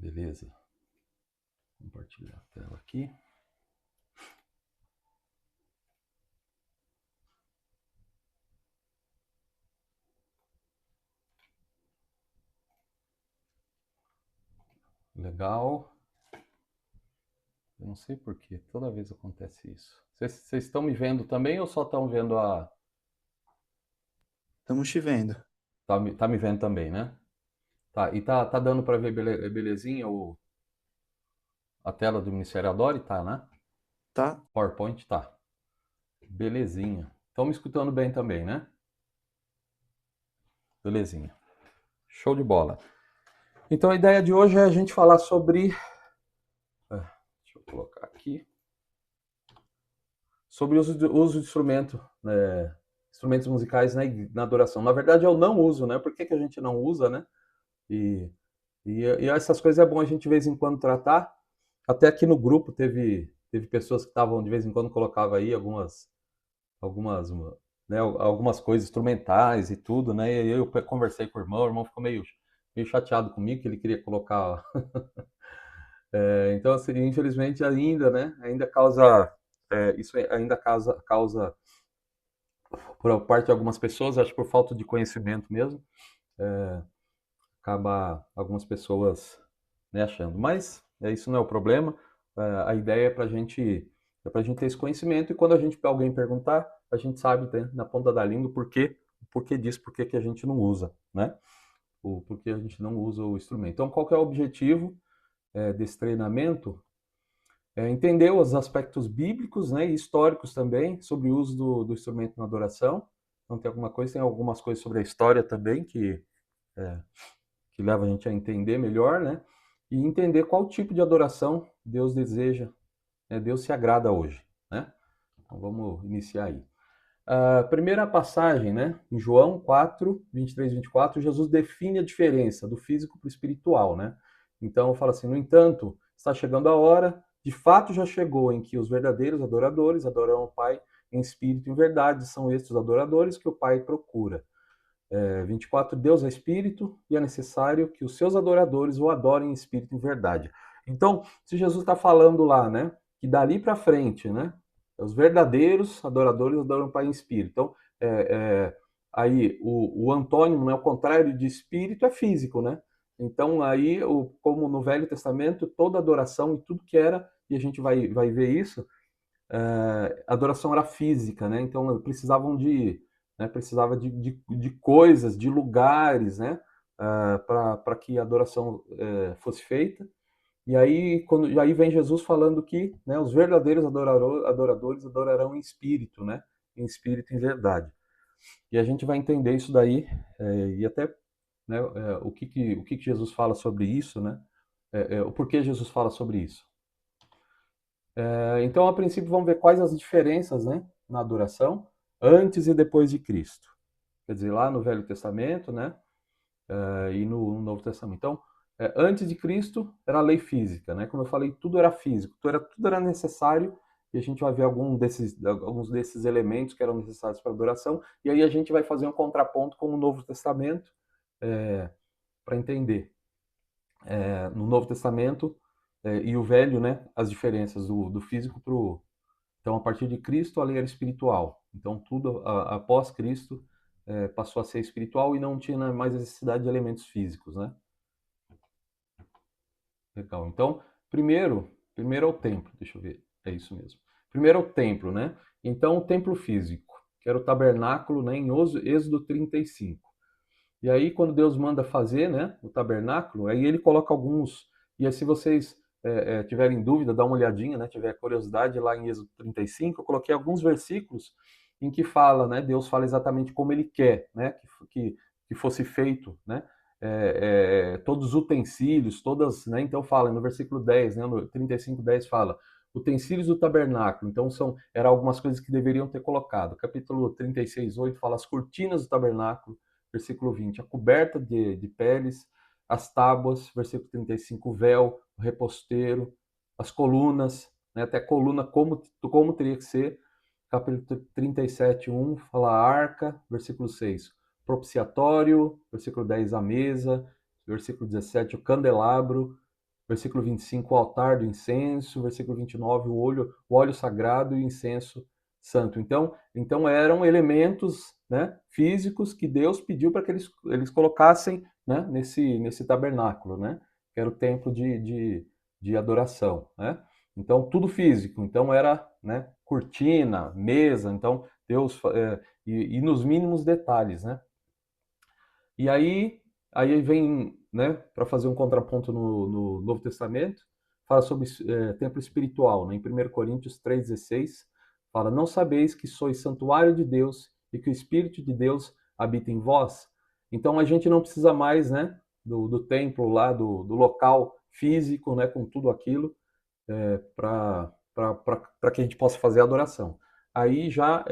Beleza. Compartilhar a tela aqui. Legal. Eu não sei por que toda vez acontece isso. Vocês estão me vendo também ou só estão vendo a... Estamos te vendo. Tá me vendo também, né? Tá, e tá dando para ver belezinha a tela do Ministério Adore? Tá, né? Tá? PowerPoint tá. Belezinha. Estão me escutando bem também, né? Belezinha. Show de bola. Então a ideia de hoje é a gente falar sobre... Deixa eu colocar aqui. Sobre o uso de instrumento, instrumentos musicais na adoração. Na verdade, eu não uso, né? Por que a gente não usa, né? E, e essas coisas é bom a gente de vez em quando tratar. Até aqui no grupo teve pessoas que estavam de vez em quando colocava aí algumas, né, algumas coisas instrumentais e tudo, né? E aí eu conversei com o irmão ficou meio chateado comigo que ele queria colocar. Então, assim, infelizmente ainda, né? Ainda causa isso ainda causa por parte de algumas pessoas, acho que por falta de conhecimento mesmo, acaba algumas pessoas, né, achando. Mas isso não é o problema. A ideia é para gente ter esse conhecimento e quando alguém perguntar, a gente sabe, né, na ponta da língua o porquê disso, por que a gente não usa, né? O porquê a gente não usa o instrumento. Então, qual que é o objetivo desse treinamento? É entender os aspectos bíblicos, né, e históricos também sobre o uso do instrumento na adoração. Então tem algumas coisas sobre a história também é, que leva a gente a entender melhor, né? E entender qual tipo de adoração Deus deseja, né? Deus se agrada hoje, né? Então vamos iniciar aí. A primeira passagem, né? Em João 4, 23 e 24, Jesus define a diferença do físico para o espiritual, né? Então fala assim: no entanto, está chegando a hora, de fato já chegou, em que os verdadeiros adoradores adorarão o Pai em espírito e em verdade. São estes os adoradores que o Pai procura. 24, Deus é espírito e é necessário que os seus adoradores o adorem em espírito e em verdade. Então, se Jesus está falando lá, né, que dali para frente, né, os verdadeiros adoradores adoram o Pai em espírito. Então, é, é, aí o antônimo, né, o contrário de espírito é físico, né? Então, aí, como no Velho Testamento, toda adoração e tudo que era, e a gente vai ver isso, adoração era física, né? Então precisavam precisava de coisas, de lugares, né? Para que a adoração fosse feita. E aí vem Jesus falando que, né, os verdadeiros adoradores adorarão em espírito, né? Em espírito e em verdade. E a gente vai entender isso daí e até, né, o que Jesus fala sobre isso, né? O porquê Jesus fala sobre isso. Então, a princípio, vamos ver quais as diferenças, né, na adoração antes e depois de Cristo. Quer dizer, lá no Velho Testamento, né, e no Novo Testamento. Então, antes de Cristo era a lei física, né? Como eu falei, tudo era físico, tudo era necessário e a gente vai ver alguns desses elementos que eram necessários para a adoração. E aí a gente vai fazer um contraponto com o Novo Testamento para entender. No Novo Testamento e o Velho, né, as diferenças do físico para o... Então, a partir de Cristo, a lei era espiritual. Então, tudo após Cristo passou a ser espiritual e não tinha mais necessidade de elementos físicos, né? Legal. Então, primeiro é o templo. Deixa eu ver. É isso mesmo. Primeiro é o templo, né? Então, o templo físico, que era o tabernáculo, né, em Êxodo 35. E aí, quando Deus manda fazer, né, o tabernáculo, aí ele coloca alguns. E aí, se vocês tiverem dúvida, dá uma olhadinha, né, tiver curiosidade, lá em Êxodo 35, eu coloquei alguns versículos em que fala, né, Deus fala exatamente como ele quer, né, que fosse feito, né, todos os utensílios, todas, né, então fala no versículo 10, né, no 35:10 fala, utensílios do tabernáculo, então eram algumas coisas que deveriam ter colocado. Capítulo 36:8 fala as cortinas do tabernáculo, versículo 20, a coberta de peles, as tábuas, versículo 35, o véu, o reposteiro, as colunas, né, até a coluna como teria que ser, capítulo 37:1 fala a arca, versículo 6, propiciatório, versículo 10, a mesa, versículo 17, o candelabro, Versículo 25, o altar do incenso. Versículo 29, o óleo sagrado e o incenso santo. Então eram elementos, né, físicos que Deus pediu para que eles colocassem, né, nesse tabernáculo, né, que era o templo de adoração, né? Então tudo físico. Então era, né, cortina, mesa. Então Deus e nos mínimos detalhes, né? E aí vem, né, para fazer um contraponto no Novo Testamento, fala sobre templo espiritual, né? Em 1 Coríntios 3,16, fala: Não sabeis que sois santuário de Deus e que o Espírito de Deus habita em vós? Então a gente não precisa mais, né, do templo lá, do local físico, né, com tudo aquilo, para que a gente possa fazer a adoração. Aí já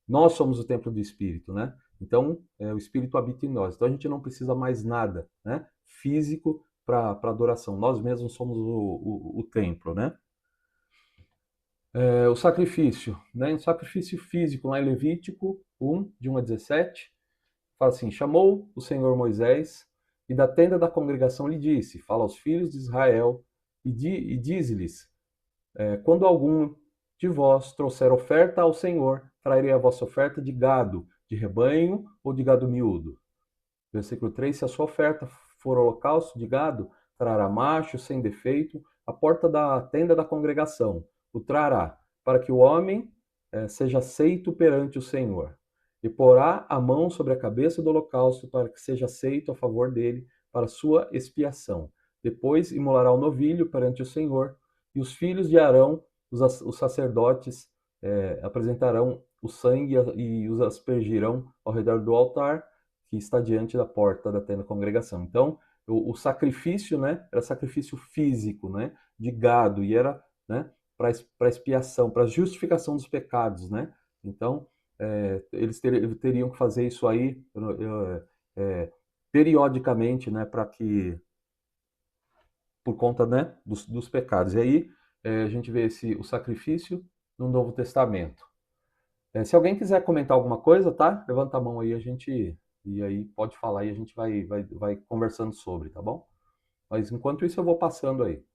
nós somos o templo do Espírito, né? Então o Espírito habita em nós. Então a gente não precisa mais nada, né, físico para adoração. Nós mesmos somos o templo, né? O sacrifício, né? O sacrifício físico lá em Levítico 1, de 1 a 17, fala assim: Chamou o Senhor Moisés e da tenda da congregação lhe disse: Fala aos filhos de Israel e dize-lhes: Quando algum de vós trouxer oferta ao Senhor, trarei a vossa oferta de gado, de rebanho ou de gado miúdo. Versículo 3: Se a sua oferta for holocausto de gado, trará macho, sem defeito, à porta da tenda da congregação. O trará, para que o homem seja aceito perante o Senhor. E porá a mão sobre a cabeça do holocausto, para que seja aceito a favor dele, para sua expiação. Depois imolará o novilho perante o Senhor, e os filhos de Arão, os sacerdotes, apresentarão o sangue e os aspergirão ao redor do altar, que está diante da porta da tenda da congregação. Então, o sacrifício, né, era sacrifício físico, né, de gado, e era, né, para expiação, para justificação dos pecados, né? Então, eles teriam que fazer isso aí periodicamente, né, para que, por conta, né, dos pecados. E aí a gente vê o sacrifício no Novo Testamento. Se alguém quiser comentar alguma coisa, tá? Levanta a mão aí, e aí pode falar e a gente vai conversando sobre, tá bom? Mas enquanto isso eu vou passando aí.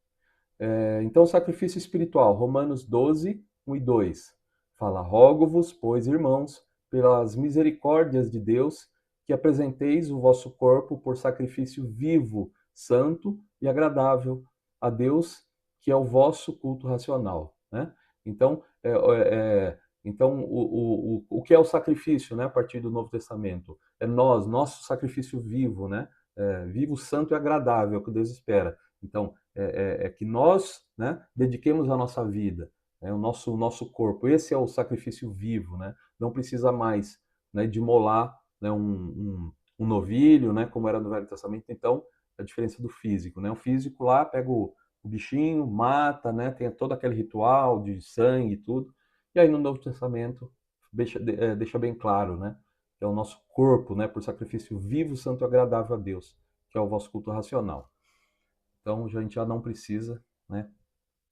Então, sacrifício espiritual, Romanos 12, 1 e 2. Fala: Rogo-vos, pois, irmãos, pelas misericórdias de Deus, que apresenteis o vosso corpo por sacrifício vivo, santo e agradável a Deus, que é o vosso culto racional, né? Então, o que é o sacrifício, né, a partir do Novo Testamento? É nosso sacrifício vivo, né? Vivo, santo e agradável, que Deus espera. Então, que nós, né, dediquemos a nossa vida, né, o nosso corpo. Esse é o sacrifício vivo, né? Não precisa mais, né, de molar, né, um novilho, né, como era no Velho Testamento. Então, a diferença do físico, né? O físico lá pega o bichinho, mata, né, tem todo aquele ritual de sangue e tudo. E aí no Novo Testamento deixa bem claro, né, que é o nosso corpo, né, por sacrifício vivo, santo e agradável a Deus, que é o vosso culto racional. Então a gente já não precisa, né,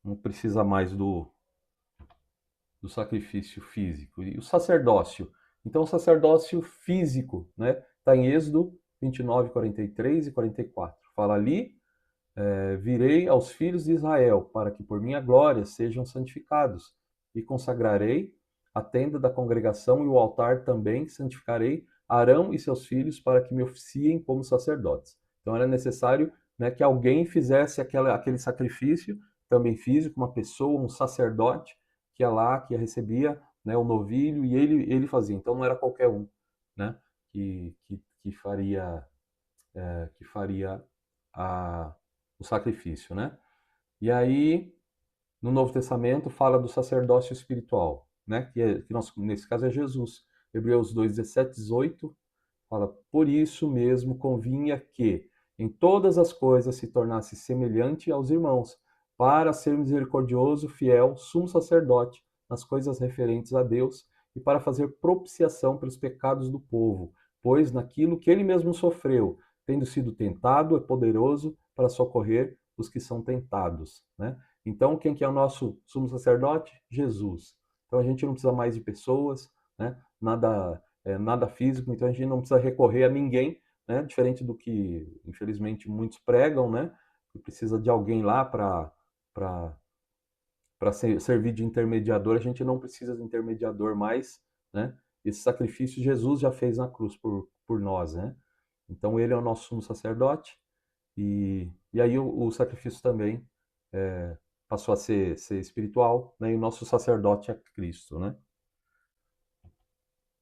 não precisa mais do sacrifício físico. E o sacerdócio. Então o sacerdócio físico, né, está em Êxodo 29, 43 e 44. Fala ali: virei aos filhos de Israel, para que por minha glória sejam santificados, e consagrarei a tenda da congregação e o altar também santificarei Arão e seus filhos para que me oficiem como sacerdotes. Então era necessário, né, que alguém fizesse aquele sacrifício, também físico, uma pessoa, um sacerdote, que ia lá, que recebia, né, o novilho, e ele fazia. Então não era qualquer um, né, que faria o sacrifício, né? E aí, no Novo Testamento, fala do sacerdócio espiritual, né? Nesse caso é Jesus. Hebreus 2, 17, 18, fala: Por isso mesmo convinha que em todas as coisas se tornasse semelhante aos irmãos, para ser misericordioso, fiel, sumo sacerdote nas coisas referentes a Deus e para fazer propiciação pelos pecados do povo, pois naquilo que ele mesmo sofreu, tendo sido tentado, é poderoso para socorrer os que são tentados, né? Então, quem que é o nosso sumo sacerdote? Jesus. Então, a gente não precisa mais de pessoas, né? Nada físico, então a gente não precisa recorrer a ninguém, né? Diferente do que, infelizmente, muitos pregam, né? e precisa de alguém lá para servir de intermediador, a gente não precisa de intermediador mais, né? Esse sacrifício Jesus já fez na cruz por nós, né? Então ele é o nosso sumo sacerdote e aí o sacrifício também passou a ser espiritual, né? E o nosso sacerdote é Cristo, né?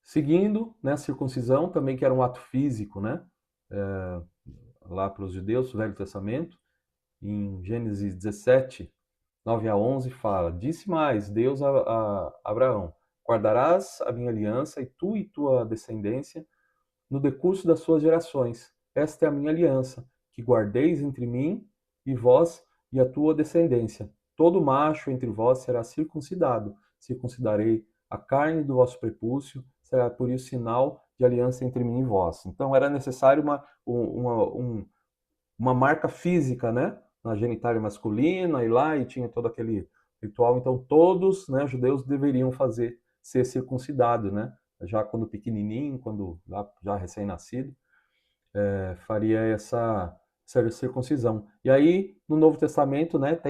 Seguindo, né, a circuncisão também que era um ato físico, né? É, lá para os judeus, o Velho Testamento, em Gênesis 17, 9 a 11 fala: Disse mais Deus a Abraão: Guardarás a minha aliança e tua descendência no decurso das suas gerações. Esta é a minha aliança, que guardeis entre mim e vós e a tua descendência. Todo macho entre vós será circuncidado. Circuncidarei a carne do vosso prepúcio, será por isso sinal de aliança entre mim e vós. Então era necessário uma marca física, né? Na genitália masculina, e lá e tinha todo aquele ritual. Então todos, né, judeus deveriam ser circuncidados, né? Já quando pequenininho, quando já recém-nascido, faria essa circuncisão. E aí no Novo Testamento, né,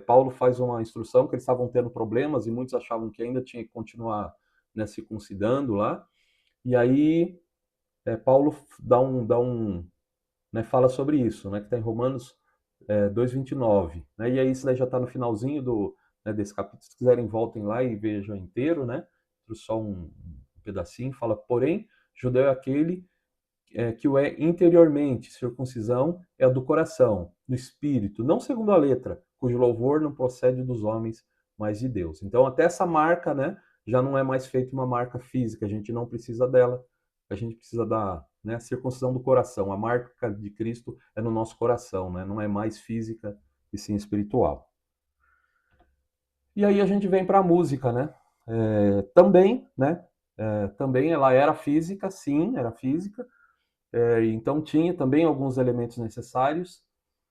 Paulo faz uma instrução que eles estavam tendo problemas e muitos achavam que ainda tinha que continuar, né, circuncidando lá. E aí Paulo né, fala sobre isso, né, que está em Romanos 2:29, né, e aí isso daí já está no finalzinho né, desse capítulo. Se quiserem, voltem lá e vejam inteiro, né, só um pedacinho. Fala: porém, judeu é aquele que o é interiormente, circuncisão é a do coração, do espírito, não segundo a letra, cujo louvor não procede dos homens, mas de Deus. Então até essa marca, né, já não é mais feita uma marca física, a gente não precisa dela, a gente precisa da, né, circuncisão do coração. A marca de Cristo é no nosso coração, né, não é mais física e sim espiritual. E aí a gente vem para a música, né? Também, né? Também ela era física, sim, era física. Então tinha também alguns elementos necessários.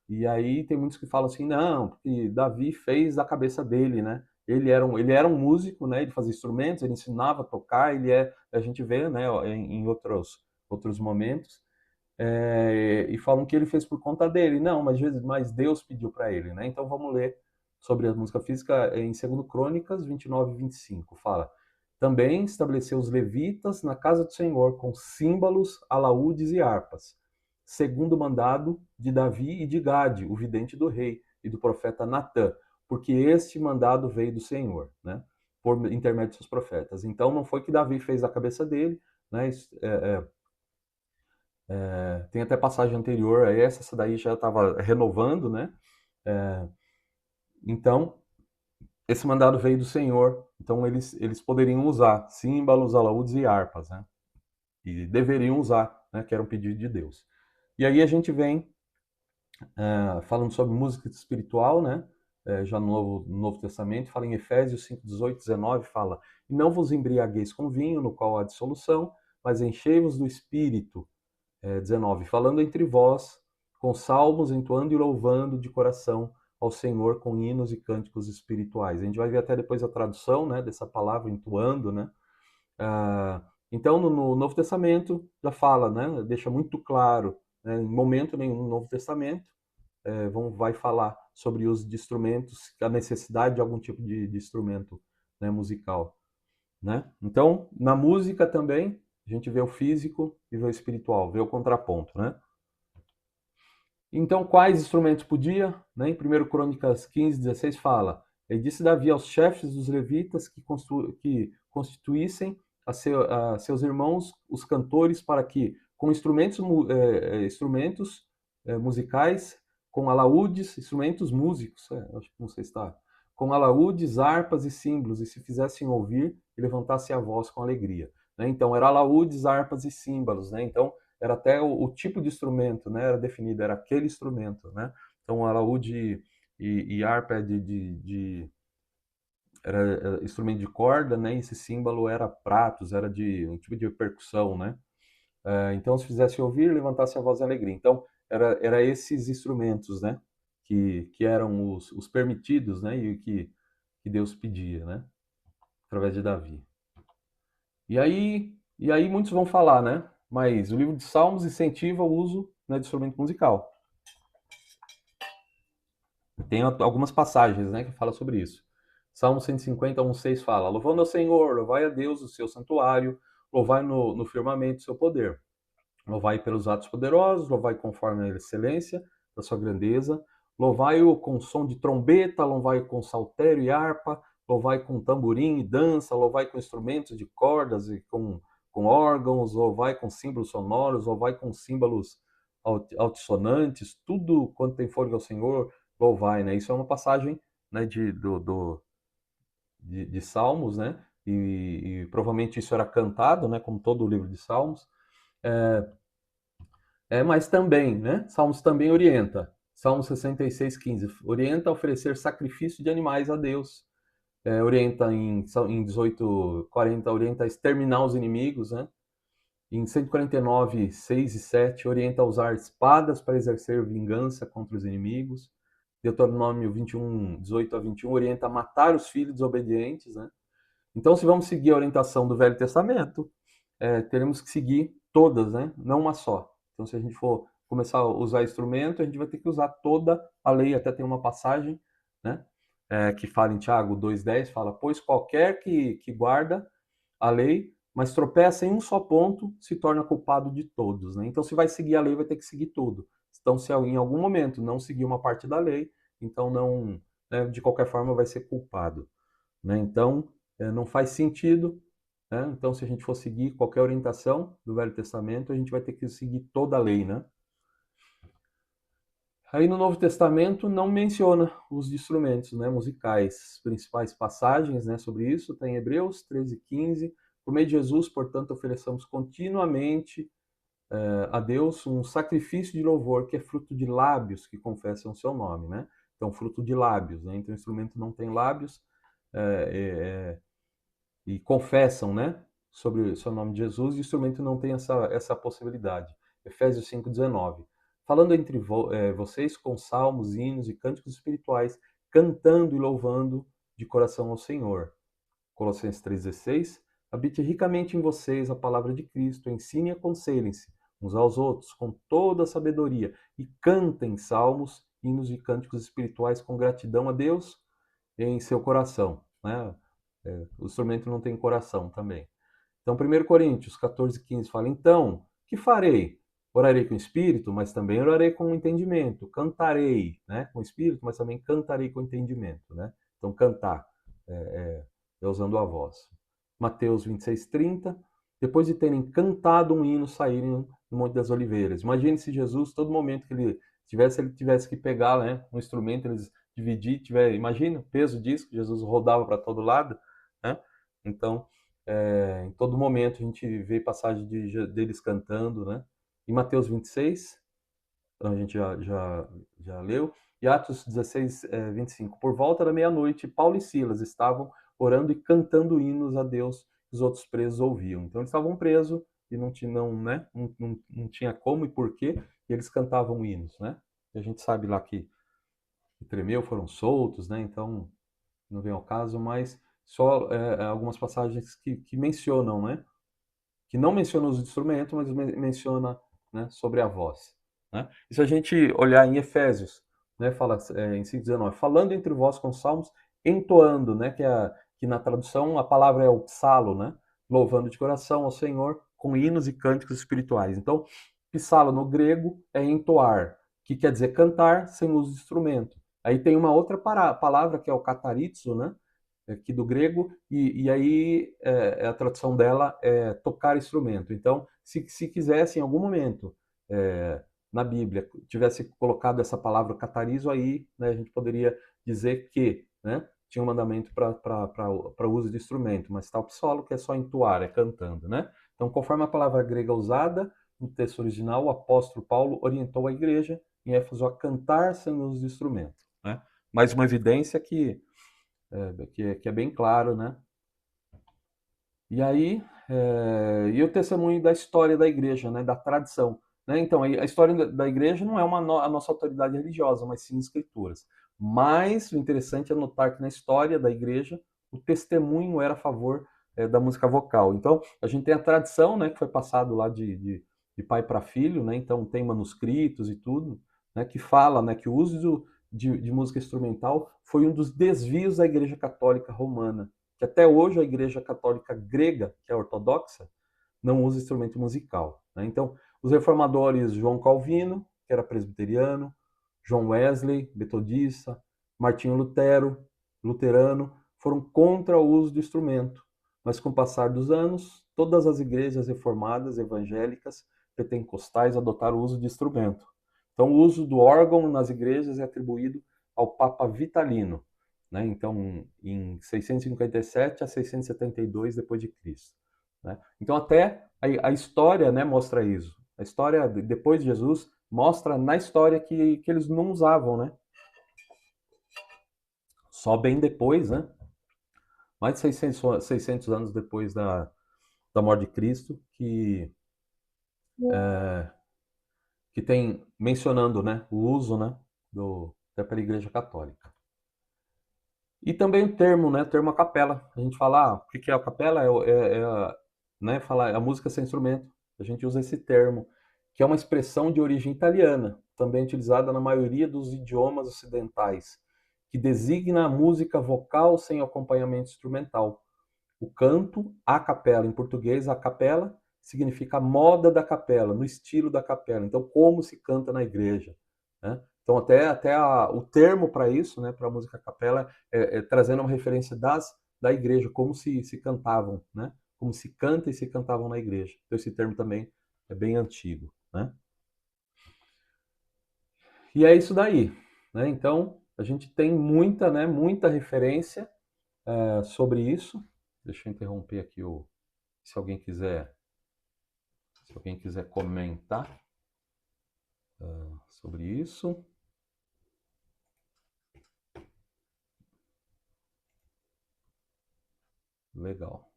E aí tem muitos que falam assim, não, porque Davi fez da cabeça dele, né? Ele era um músico, né? Ele fazia instrumentos, ele ensinava a tocar, a gente vê, né, em outros momentos, e falam que ele fez por conta dele. Não, mas Deus pediu para ele, né? Então vamos ler sobre a música física em 2 Crônicas 29 e 25. Fala: também estabeleceu os levitas na casa do Senhor com símbolos, alaúdes e harpas, segundo o mandado de Davi e de Gade, o vidente do rei, e do profeta Natã, porque este mandado veio do Senhor, né? Por intermédio dos seus profetas. Então não foi que Davi fez a cabeça dele, né? Tem até passagem anterior a essa daí já estava renovando, né? Então, esse mandado veio do Senhor, então eles poderiam usar símbolos, alaúdes e harpas, né? E deveriam usar, né? Que era um pedido de Deus. E aí a gente vem falando sobre música espiritual, né? Já no Novo Testamento, fala em Efésios 5, 18, 19, fala: e não vos embriagueis com vinho, no qual há dissolução, mas enchei-vos do Espírito. 19, falando entre vós, com salmos, entoando e louvando de coração ao Senhor com hinos e cânticos espirituais. A gente vai ver até depois a tradução, né, dessa palavra entoando, né? Então, no Novo Testamento já fala, né, deixa muito claro, né, em momento nenhum no Novo Testamento vai falar sobre o uso de instrumentos, a necessidade de algum tipo de instrumento, né, musical, né? Então, na música também, a gente vê o físico e vê o espiritual, vê o contraponto, né? Então, quais instrumentos podia? Né? Em 1 Crônicas 15, 16 fala: e disse Davi aos chefes dos levitas que constituíssem a seus irmãos os cantores para que, com instrumentos musicais, com alaúdes, instrumentos músicos, acho que não sei se está, com alaúdes, harpas e símbolos, e se fizessem ouvir e levantassem a voz com alegria. Né? Então, era alaúdes, harpas e símbolos, né? Então, era até o tipo de instrumento, né? Era definido, era aquele instrumento, né? Então, alaúde e harpa era instrumento de corda, né? E esse símbolo era pratos, era de um tipo de percussão, né? Então, se fizesse ouvir, levantasse a voz em alegria. Então, era esses instrumentos, né? Que eram os permitidos, né? E que Deus pedia, né? Através de Davi. E aí muitos vão falar, né? Mas o livro de Salmos incentiva o uso, né, de instrumento musical. Tem algumas passagens, né, que fala sobre isso. Salmo 150, 1:6 fala: louvando ao Senhor, louvai a Deus o seu santuário, louvai no firmamento o seu poder. Louvai pelos atos poderosos, louvai conforme a excelência da sua grandeza, louvai-o com som de trombeta, louvai com saltério e harpa, louvai com tamborim e dança, louvai com instrumentos de cordas e com órgãos, louvai com símbolos sonoros, louvai com símbolos altissonantes, tudo quanto tem fôlego ao Senhor, louvai, né? Isso é uma passagem, né, de Salmos, né? E provavelmente isso era cantado, né, como todo o livro de Salmos. Mas também, né? Salmos também orienta. Salmo 66:15 orienta a oferecer sacrifício de animais a Deus. Orienta em 18:40, orienta a exterminar os inimigos, né? Em 149, 6 e 7, orienta a usar espadas para exercer vingança contra os inimigos. Deuteronômio 21, 18 a 21, orienta a matar os filhos desobedientes, né? Então, se vamos seguir a orientação do Velho Testamento, teremos que seguir todas, né? Não uma só. Então, se a gente for começar a usar instrumento, a gente vai ter que usar toda a lei. Até tem uma passagem, né? Que fala em Tiago 2:10, fala: pois qualquer que guarda a lei, mas tropeça em um só ponto, se torna culpado de todos, né? Então, se vai seguir a lei, vai ter que seguir tudo. Então, se em algum momento não seguir uma parte da lei, então não, né, de qualquer forma vai ser culpado, né? Então, não faz sentido, né? Então, se a gente for seguir qualquer orientação do Velho Testamento, a gente vai ter que seguir toda a lei, né? Aí no Novo Testamento não menciona os instrumentos, né, musicais. As principais passagens, né, sobre isso tem Hebreus 13:15. Por meio de Jesus, portanto, ofereçamos continuamente a Deus um sacrifício de louvor que é fruto de lábios que confessam o seu nome, né? Então, fruto de lábios, né? Então, o instrumento não tem lábios, e confessam, né, sobre o seu nome de Jesus, e o instrumento não tem essa possibilidade. Efésios 5:19. Falando entre vocês com salmos, hinos e cânticos espirituais, cantando e louvando de coração ao Senhor. Colossenses 3:16. Habite ricamente em vocês a palavra de Cristo, ensine e aconselhem-se uns aos outros com toda a sabedoria e cantem salmos, hinos e cânticos espirituais com gratidão a Deus em seu coração, né? O instrumento não tem coração também. Então, 1 Coríntios 14:15 fala: então, que farei? Orarei com o espírito, mas também orarei com o entendimento. Cantarei, né, com o espírito, mas também cantarei com o entendimento, né? Então, cantar é usando a voz. Mateus 26:30. Depois de terem cantado um hino, saírem no Monte das Oliveiras. Imagine se Jesus, todo momento que ele tivesse que pegar, né, um instrumento, eles dividir, imagina o peso disso, que Jesus rodava para todo lado, né? Então, em todo momento a gente vê passagem deles cantando, né? Em Mateus 26, a gente já leu, e Atos 16, 25. Por volta da meia-noite, Paulo e Silas estavam orando e cantando hinos a Deus que os outros presos ouviam. Então eles estavam presos e não tinha como e porquê, e eles cantavam hinos, né? E a gente sabe lá que tremeu, foram soltos, né? Então não vem ao caso, mas só algumas passagens que mencionam, né? Que não mencionam os instrumentos, mas menciona, né, sobre a voz, né? E se a gente olhar em Efésios, né, fala em 5:19, falando entre vós com salmos, entoando, né, que na tradução a palavra é o psalo, né? Louvando de coração ao Senhor com hinos e cânticos espirituais. Então, psalo no grego é entoar, que quer dizer cantar sem uso de instrumento. Aí tem uma outra palavra que é o katarizo, né? Aqui do grego, e aí a tradução dela é tocar instrumento. Então, se quisesse em algum momento na Bíblia tivesse colocado essa palavra catarizo, aí, né, a gente poderia dizer que, né, tinha um mandamento para o uso de instrumento, mas está o psolo, que é só entoar, é cantando, né? Então, conforme a palavra grega usada no texto original, o apóstolo Paulo orientou a igreja em Éfeso a cantar sem uso de instrumento, né? Mais uma evidência que é bem claro, né? E aí, e o testemunho da história da igreja, né? Da tradição, né? Então, a história da igreja não é a nossa autoridade religiosa, mas sim escrituras. Mas o interessante é notar que na história da igreja, o testemunho era a favor da música vocal. Então, a gente tem a tradição, né? Que foi passado lá de pai para filho, né? Então, tem manuscritos e tudo, né? Que fala, né? Que o uso de música instrumental foi um dos desvios da Igreja Católica Romana, que até hoje a Igreja Católica grega, que é ortodoxa, não usa instrumento musical. Né? Então, os reformadores João Calvino, que era presbiteriano, João Wesley, metodista, Martinho Lutero, luterano, foram contra o uso do instrumento. Mas com o passar dos anos, todas as igrejas reformadas, evangélicas, pentecostais adotaram o uso de instrumento. Então, o uso do órgão nas igrejas é atribuído ao Papa Vitalino, né? Então, em 657 a 672 depois de Cristo. Né? Então, até a história, né, mostra isso. A história, depois de Jesus, mostra na história que eles não usavam, né? Só bem depois, né? Mais de 600 anos depois da morte de Cristo, que tem mencionando, né, o uso, né, até pela Igreja Católica. E também o termo, né, termo a capela. A gente fala, o que é a capela? Né, falar a música sem instrumento. A gente usa esse termo, que é uma expressão de origem italiana, também utilizada na maioria dos idiomas ocidentais, que designa a música vocal sem acompanhamento instrumental. O canto, a capela, em português, a capela, significa a moda da capela, no estilo da capela. Então, como se canta na igreja. Né? Então, o termo para isso, né, para a música capela, trazendo uma referência da igreja, como se cantavam, né? Como se canta e se cantavam na igreja. Então, esse termo também é bem antigo. Né? E é isso daí. Né? Então, a gente tem muita, né, muita referência sobre isso. Deixa eu interromper aqui se alguém quiser comentar sobre isso. Legal.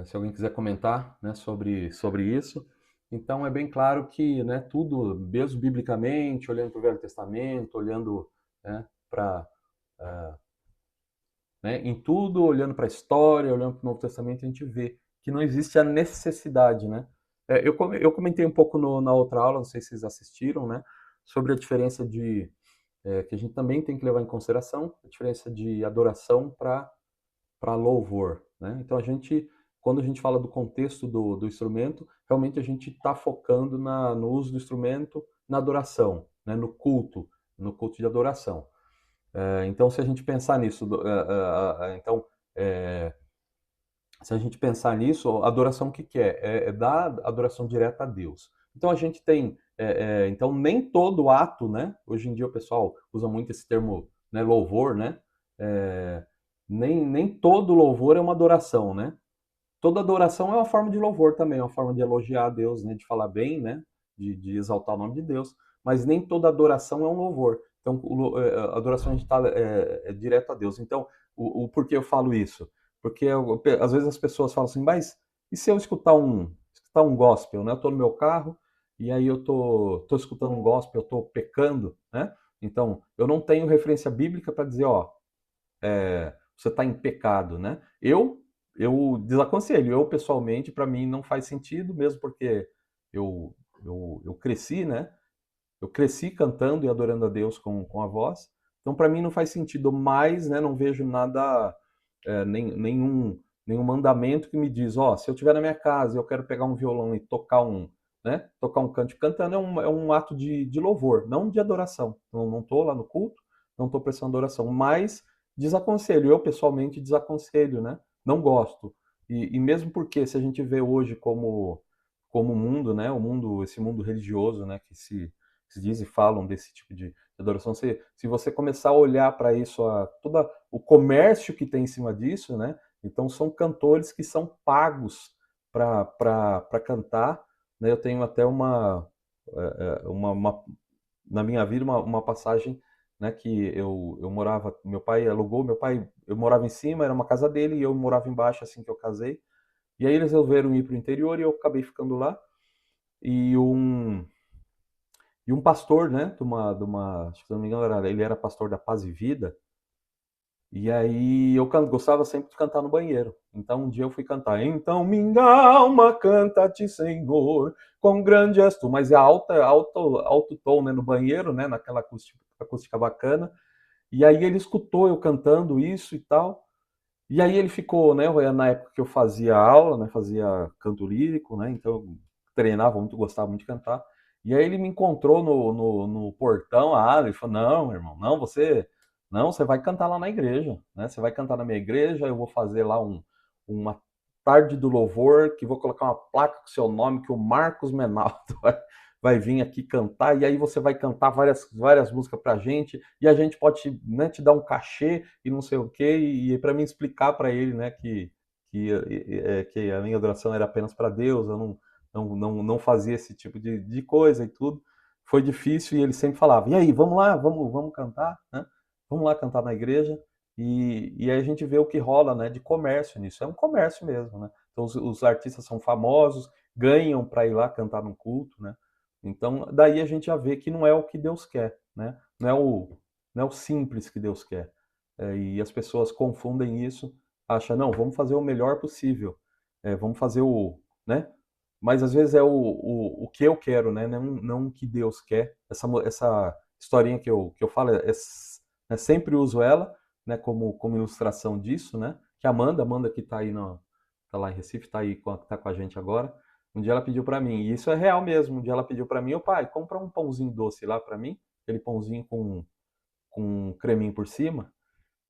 Se alguém quiser comentar, né, sobre isso, então é bem claro que, né, tudo, mesmo biblicamente, olhando para o Velho Testamento, olhando, né, para né, em tudo, olhando para a história, olhando para o Novo Testamento, a gente vê que não existe a necessidade, né? Eu comentei um pouco na outra aula, não sei se vocês assistiram, né, sobre a diferença que a gente também tem que levar em consideração, a diferença de adoração para louvor, né? Então quando a gente fala do contexto do instrumento, realmente a gente está focando no uso do instrumento na adoração, né? No culto de adoração. Então, se a gente pensar nisso, se a gente pensar nisso, adoração o que é? É dar adoração direta a Deus. Então a gente tem, então nem todo ato, né? Hoje em dia o pessoal usa muito esse termo, né, louvor, né? Nem todo louvor é uma adoração, né? Toda adoração é uma forma de louvor também, é uma forma de elogiar a Deus, né? De falar bem, né? De exaltar o nome de Deus. Mas nem toda adoração é um louvor. Então, a adoração a gente está direto a Deus. Então, o porquê eu falo isso? Porque às vezes as pessoas falam assim, mas e se eu escutar um gospel, né? Eu estou no meu carro e aí eu tô escutando um gospel, eu estou pecando, né? Então, eu não tenho referência bíblica para dizer, ó, você está em pecado, né? Eu desaconselho, pessoalmente, para mim não faz sentido, mesmo porque eu cresci, né? Eu cresci cantando e adorando a Deus com a voz, então para mim não faz sentido, mas, né, não vejo nada, nenhum mandamento que me diz, ó, se eu estiver na minha casa e eu quero pegar um violão e tocar um canto cantando, é um ato de louvor, não de adoração. Não estou lá no culto, não estou prestando adoração, mas desaconselho, eu pessoalmente desaconselho, né? Não gosto. E mesmo porque se a gente vê hoje como o mundo, né? Esse mundo religioso, né? Que se diz e falam desse tipo de adoração. Se você começar a olhar para isso, todo o comércio que tem em cima disso, né? Então são cantores que são pagos para cantar. Né? Eu tenho até na minha vida uma passagem, né, que eu morava, meu pai alugou, eu morava em cima, era uma casa dele, e eu morava embaixo assim que eu casei. E aí eles resolveram ir para o interior e eu acabei ficando lá. E um pastor, né, acho que se não me engano, ele era pastor da Paz e Vida, e aí eu gostava sempre de cantar no banheiro. Então um dia eu fui cantar, então minha alma canta-te, Senhor, quão grande és tu, mas é alto tom, né, no banheiro, né, naquela acústica acústica bacana. E aí ele escutou eu cantando isso e tal. E aí ele ficou, né? Na época que eu fazia aula, né? Fazia canto lírico, né? Então eu treinava muito, gostava muito de cantar. E aí ele me encontrou no portão, ele falou, não, irmão, não, você vai cantar lá na igreja, né? Você vai cantar na minha igreja, eu vou fazer lá uma tarde do louvor, que vou colocar uma placa com seu nome, que o Marcos Menaldo vai vir aqui cantar, e aí você vai cantar várias músicas pra gente, e a gente pode, né, te dar um cachê e não sei o quê, e para mim explicar para ele, né, que a minha adoração era apenas para Deus, eu não fazia esse tipo de coisa e tudo. Foi difícil e ele sempre falava, e aí, vamos lá, vamos cantar, né? Vamos lá cantar na igreja. E aí a gente vê o que rola, né, de comércio nisso. É um comércio mesmo, né? Então os artistas são famosos, ganham para ir lá cantar no culto, né? Então daí a gente já vê que não é o que Deus quer, né? Não é o simples que Deus quer. E as pessoas confundem isso, acham, não, vamos fazer o melhor possível, vamos fazer né? Mas às vezes é o que eu quero, né? Não o que Deus quer. Essa historinha que eu falo, sempre uso ela, né, como ilustração disso, né? Que a Amanda que está aí tá lá em Recife, tá com a gente agora. Um dia ela pediu para mim, e isso é real mesmo. Um dia ela pediu para mim, ô pai, compra um pãozinho doce lá para mim, aquele pãozinho com um creminho por cima.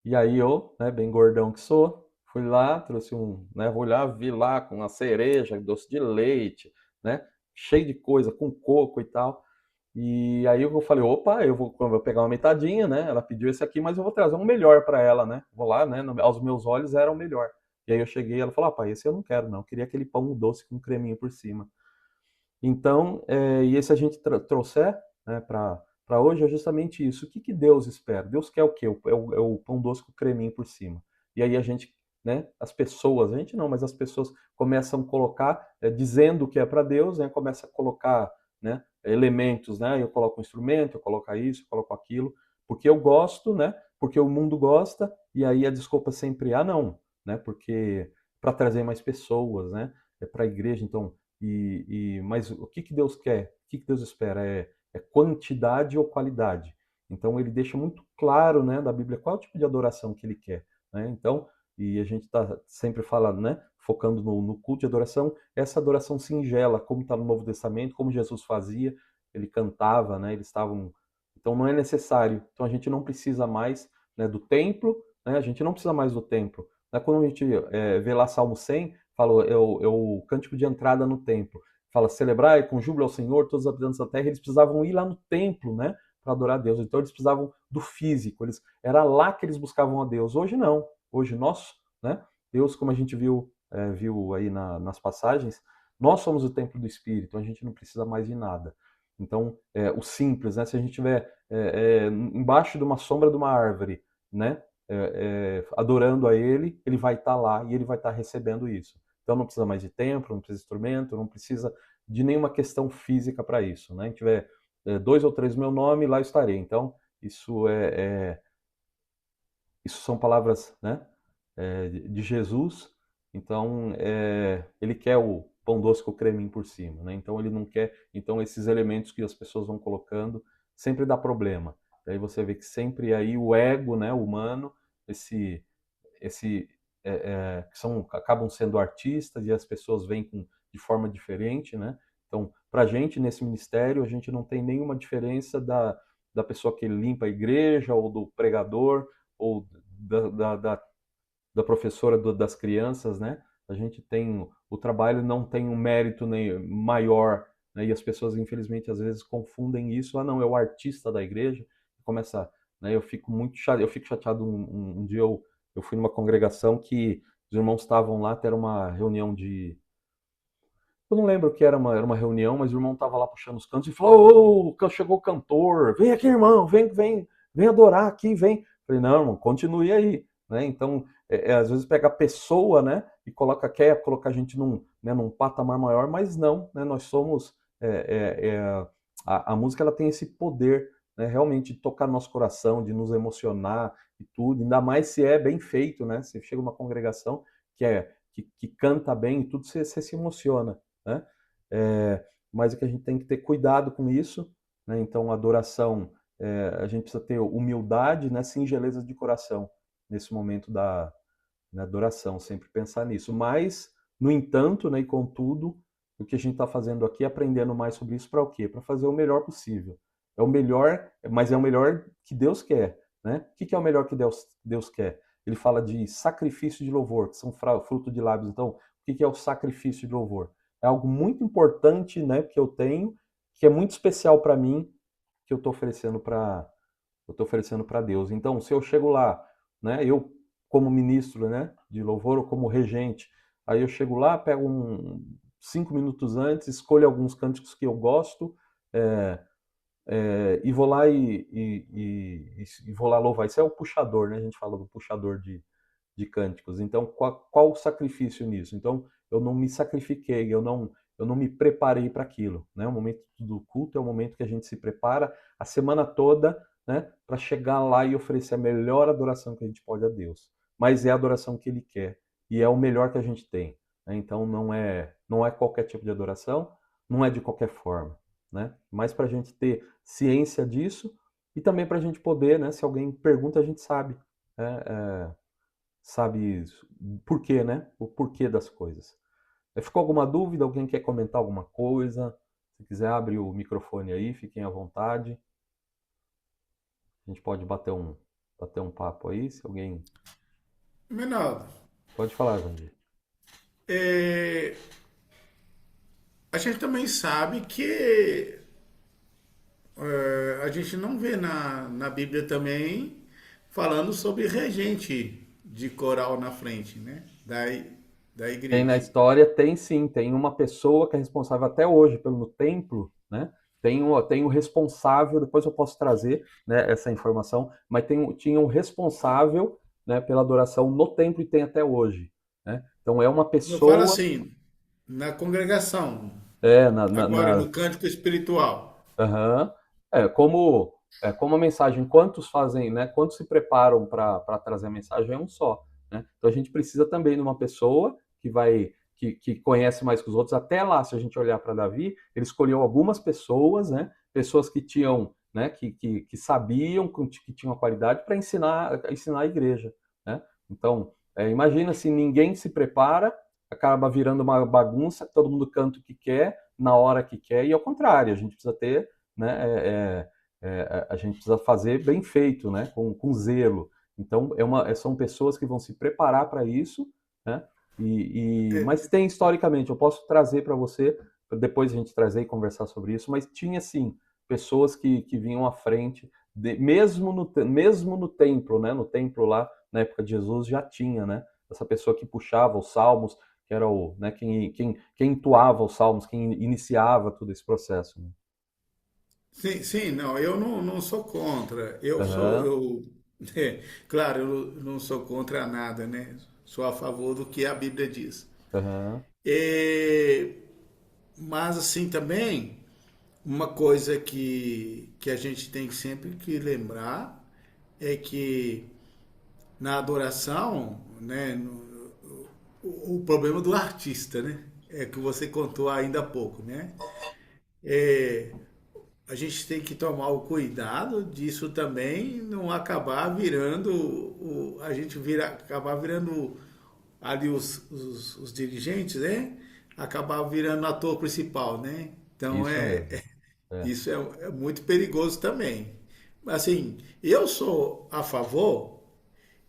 E aí eu, né, bem gordão que sou, fui lá, trouxe né, vou lá, vi lá com uma cereja, doce de leite, né, cheio de coisa, com coco e tal. E aí eu falei, opa, eu vou pegar uma metadinha, né? Ela pediu esse aqui, mas eu vou trazer um melhor para ela, né? Vou lá, né? Aos meus olhos era o melhor. E aí eu cheguei, ela falou, pai, esse eu não quero, não. Eu queria aquele pão doce com creminho por cima. Então, e se a gente trouxer, né, para hoje, é justamente isso. O que Deus espera? Deus quer o quê? É o pão doce com creminho por cima. E aí a gente, né, as pessoas, a gente não, mas as pessoas começam a colocar, dizendo que é para Deus, né, começa a colocar, né, elementos, né, eu coloco um instrumento, eu coloco isso, eu coloco aquilo, porque eu gosto, né, porque o mundo gosta, e aí a desculpa sempre, não, né, porque para trazer mais pessoas, né, para a igreja, então mas o que Deus quer? O que Deus espera? É quantidade ou qualidade? Então ele deixa muito claro, né, da Bíblia qual é o tipo de adoração que ele quer, né? Então, e a gente está sempre falando, né, focando no culto de adoração, essa adoração singela, como está no Novo Testamento, como Jesus fazia, ele cantava, né, eles estavam. Então não é necessário. Então a gente não precisa mais, né, do templo, né? A gente não precisa mais do templo. Né? Quando a gente vê lá Salmo 100, fala, é o cântico de entrada no templo. Fala, celebrai com júbilo ao Senhor todos os habitantes da terra. Eles precisavam ir lá no templo, né, para adorar a Deus. Então eles precisavam do físico. Era lá que eles buscavam a Deus. Hoje não. Hoje nós, né, Deus, como a gente viu aí nas passagens, nós somos o templo do Espírito. A gente não precisa mais de nada. Então, o simples, né? Se a gente estiver embaixo de uma sombra de uma árvore, né, adorando a Ele vai estar lá e Ele vai estar recebendo isso. Então não precisa mais de templo, não precisa de instrumento, não precisa de nenhuma questão física para isso, né? Se tiver 2 ou 3 meu nome, lá eu estarei. Então isso são palavras, né, de Jesus. Então ele quer o pão doce com o creminho por cima, né? Então ele não quer. Então esses elementos que as pessoas vão colocando sempre dá problema. Daí você vê que sempre aí o ego, né, humano, esse acabam sendo artistas e as pessoas vêm de forma diferente, né? Então, para a gente nesse ministério, a gente não tem nenhuma diferença da pessoa que limpa a igreja, ou do pregador, ou da professora das crianças, né? A gente tem o trabalho não tem um mérito nem maior, né? E as pessoas infelizmente às vezes confundem isso. Não, é o artista da igreja. Começa, né? Eu fico chateado. Um dia eu fui numa congregação que os irmãos estavam lá, até era uma reunião eu não lembro o que era uma reunião, mas o irmão estava lá puxando os cantos e falou: chegou o cantor, vem aqui, irmão, vem adorar aqui, vem. Eu falei, não, irmão, continue aí. Né? Então, às vezes pega a pessoa, né, e quer colocar a gente num patamar maior, mas não, né, nós somos. A música ela tem esse poder, né, realmente de tocar no nosso coração, de nos emocionar e tudo, ainda mais se é bem feito, né? Você chega numa congregação que canta bem e tudo, você se emociona, né? Mas é que a gente tem que ter cuidado com isso, né? Então, a adoração a gente precisa ter humildade, né, singeleza de coração nesse momento da adoração, sempre pensar nisso. Mas, no entanto, né, e contudo, o que a gente está fazendo aqui, aprendendo mais sobre isso, para o quê? Para fazer o melhor possível. É o melhor, mas é o melhor que Deus quer, né? O que é o melhor que Deus quer? Ele fala de sacrifício de louvor, que são fruto de lábios. Então, o que é o sacrifício de louvor? É algo muito importante, né, que eu tenho, que é muito especial para mim, que eu estou oferecendo para Deus. Então, se eu chego lá, né, eu como ministro, né, de louvor ou como regente, aí eu chego lá, pego 5 minutos antes, escolho alguns cânticos que eu gosto, é, e vou lá e vou lá louvar. Isso é o puxador, né? A gente fala do puxador de cânticos. Então, qual o sacrifício nisso? Então, eu não me sacrifiquei, eu não me preparei para aquilo, né? O momento do culto é o momento que a gente se prepara a semana toda, né, para chegar lá e oferecer a melhor adoração que a gente pode a Deus. Mas é a adoração que Ele quer e é o melhor que a gente tem, né? Então, não é qualquer tipo de adoração, não é de qualquer forma, né? Mas para a gente ter ciência disso e também para a gente poder, né? Se alguém pergunta, a gente sabe, né? Sabe por quê, né? O porquê das coisas. Ficou alguma dúvida? Alguém quer comentar alguma coisa? Se quiser, abre o microfone aí, fiquem à vontade. A gente pode bater um papo aí, se alguém... Menor, Pode falar, Jandir. é, a gente também sabe que a gente não vê na Bíblia também falando sobre regente de coral na frente, né? Da Tem na igreja. história, tem sim, tem uma pessoa que é responsável até hoje pelo templo, né? Tem o responsável, depois eu posso trazer, né, essa informação, mas tinha um responsável, né, pela adoração no templo e tem até hoje, né? Então é uma Eu falo pessoa, assim, na congregação, é, agora no cântico espiritual. aham. Como a mensagem, quantos fazem, né? Quantos se preparam para trazer a mensagem é um só, né? Então a gente precisa também de uma pessoa que conhece mais que os outros. Até lá, se a gente olhar para Davi, ele escolheu algumas pessoas, né? Pessoas que tinham, né? Que sabiam, que tinham a qualidade para ensinar a igreja, né? Então, imagina se ninguém se prepara, acaba virando uma bagunça, todo mundo canta o que quer, na hora que quer, e ao contrário, a gente precisa ter, né, a gente precisa fazer bem feito, né, com zelo. Então, são pessoas que vão se preparar para isso, né, mas tem historicamente, eu posso trazer para você, depois a gente trazer e conversar sobre isso, mas tinha sim pessoas que vinham à frente, mesmo no templo, né, no templo lá, na época de Jesus, já tinha, né, essa pessoa que puxava os salmos, que era né, quem entoava os salmos, quem iniciava todo esse processo. Né? Sim, sim, não, eu não sou contra. Aham, Claro, eu não sou contra nada, né? Sou a favor do que a Bíblia diz. aham, É, mas assim também, uma coisa que a gente tem sempre que lembrar é que na adoração, né, o problema do artista, né? É que você contou ainda há pouco, né? É, a gente tem que tomar o cuidado disso também não acabar virando a gente acabar virando ali os dirigentes, né? Acabar virando ator principal, né? Então isso mesmo. É. isso é muito perigoso também. Assim, eu sou a favor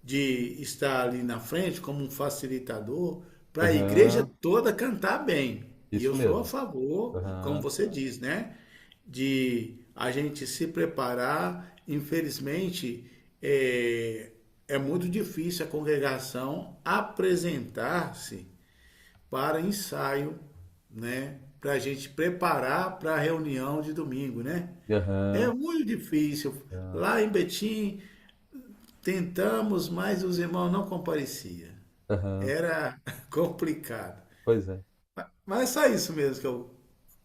de estar ali na frente como um facilitador para a igreja Aham, toda cantar bem. E isso eu sou a mesmo. favor, como Aham, você diz, né? De a gente se preparar. Infelizmente, é muito difícil a congregação apresentar-se para ensaio, né? Para a gente preparar para a reunião de domingo, né? É aham, muito difícil. aham, Lá em Betim, tentamos, mas os irmãos não compareciam. aham. Era complicado. Pois é, Mas é só isso mesmo que eu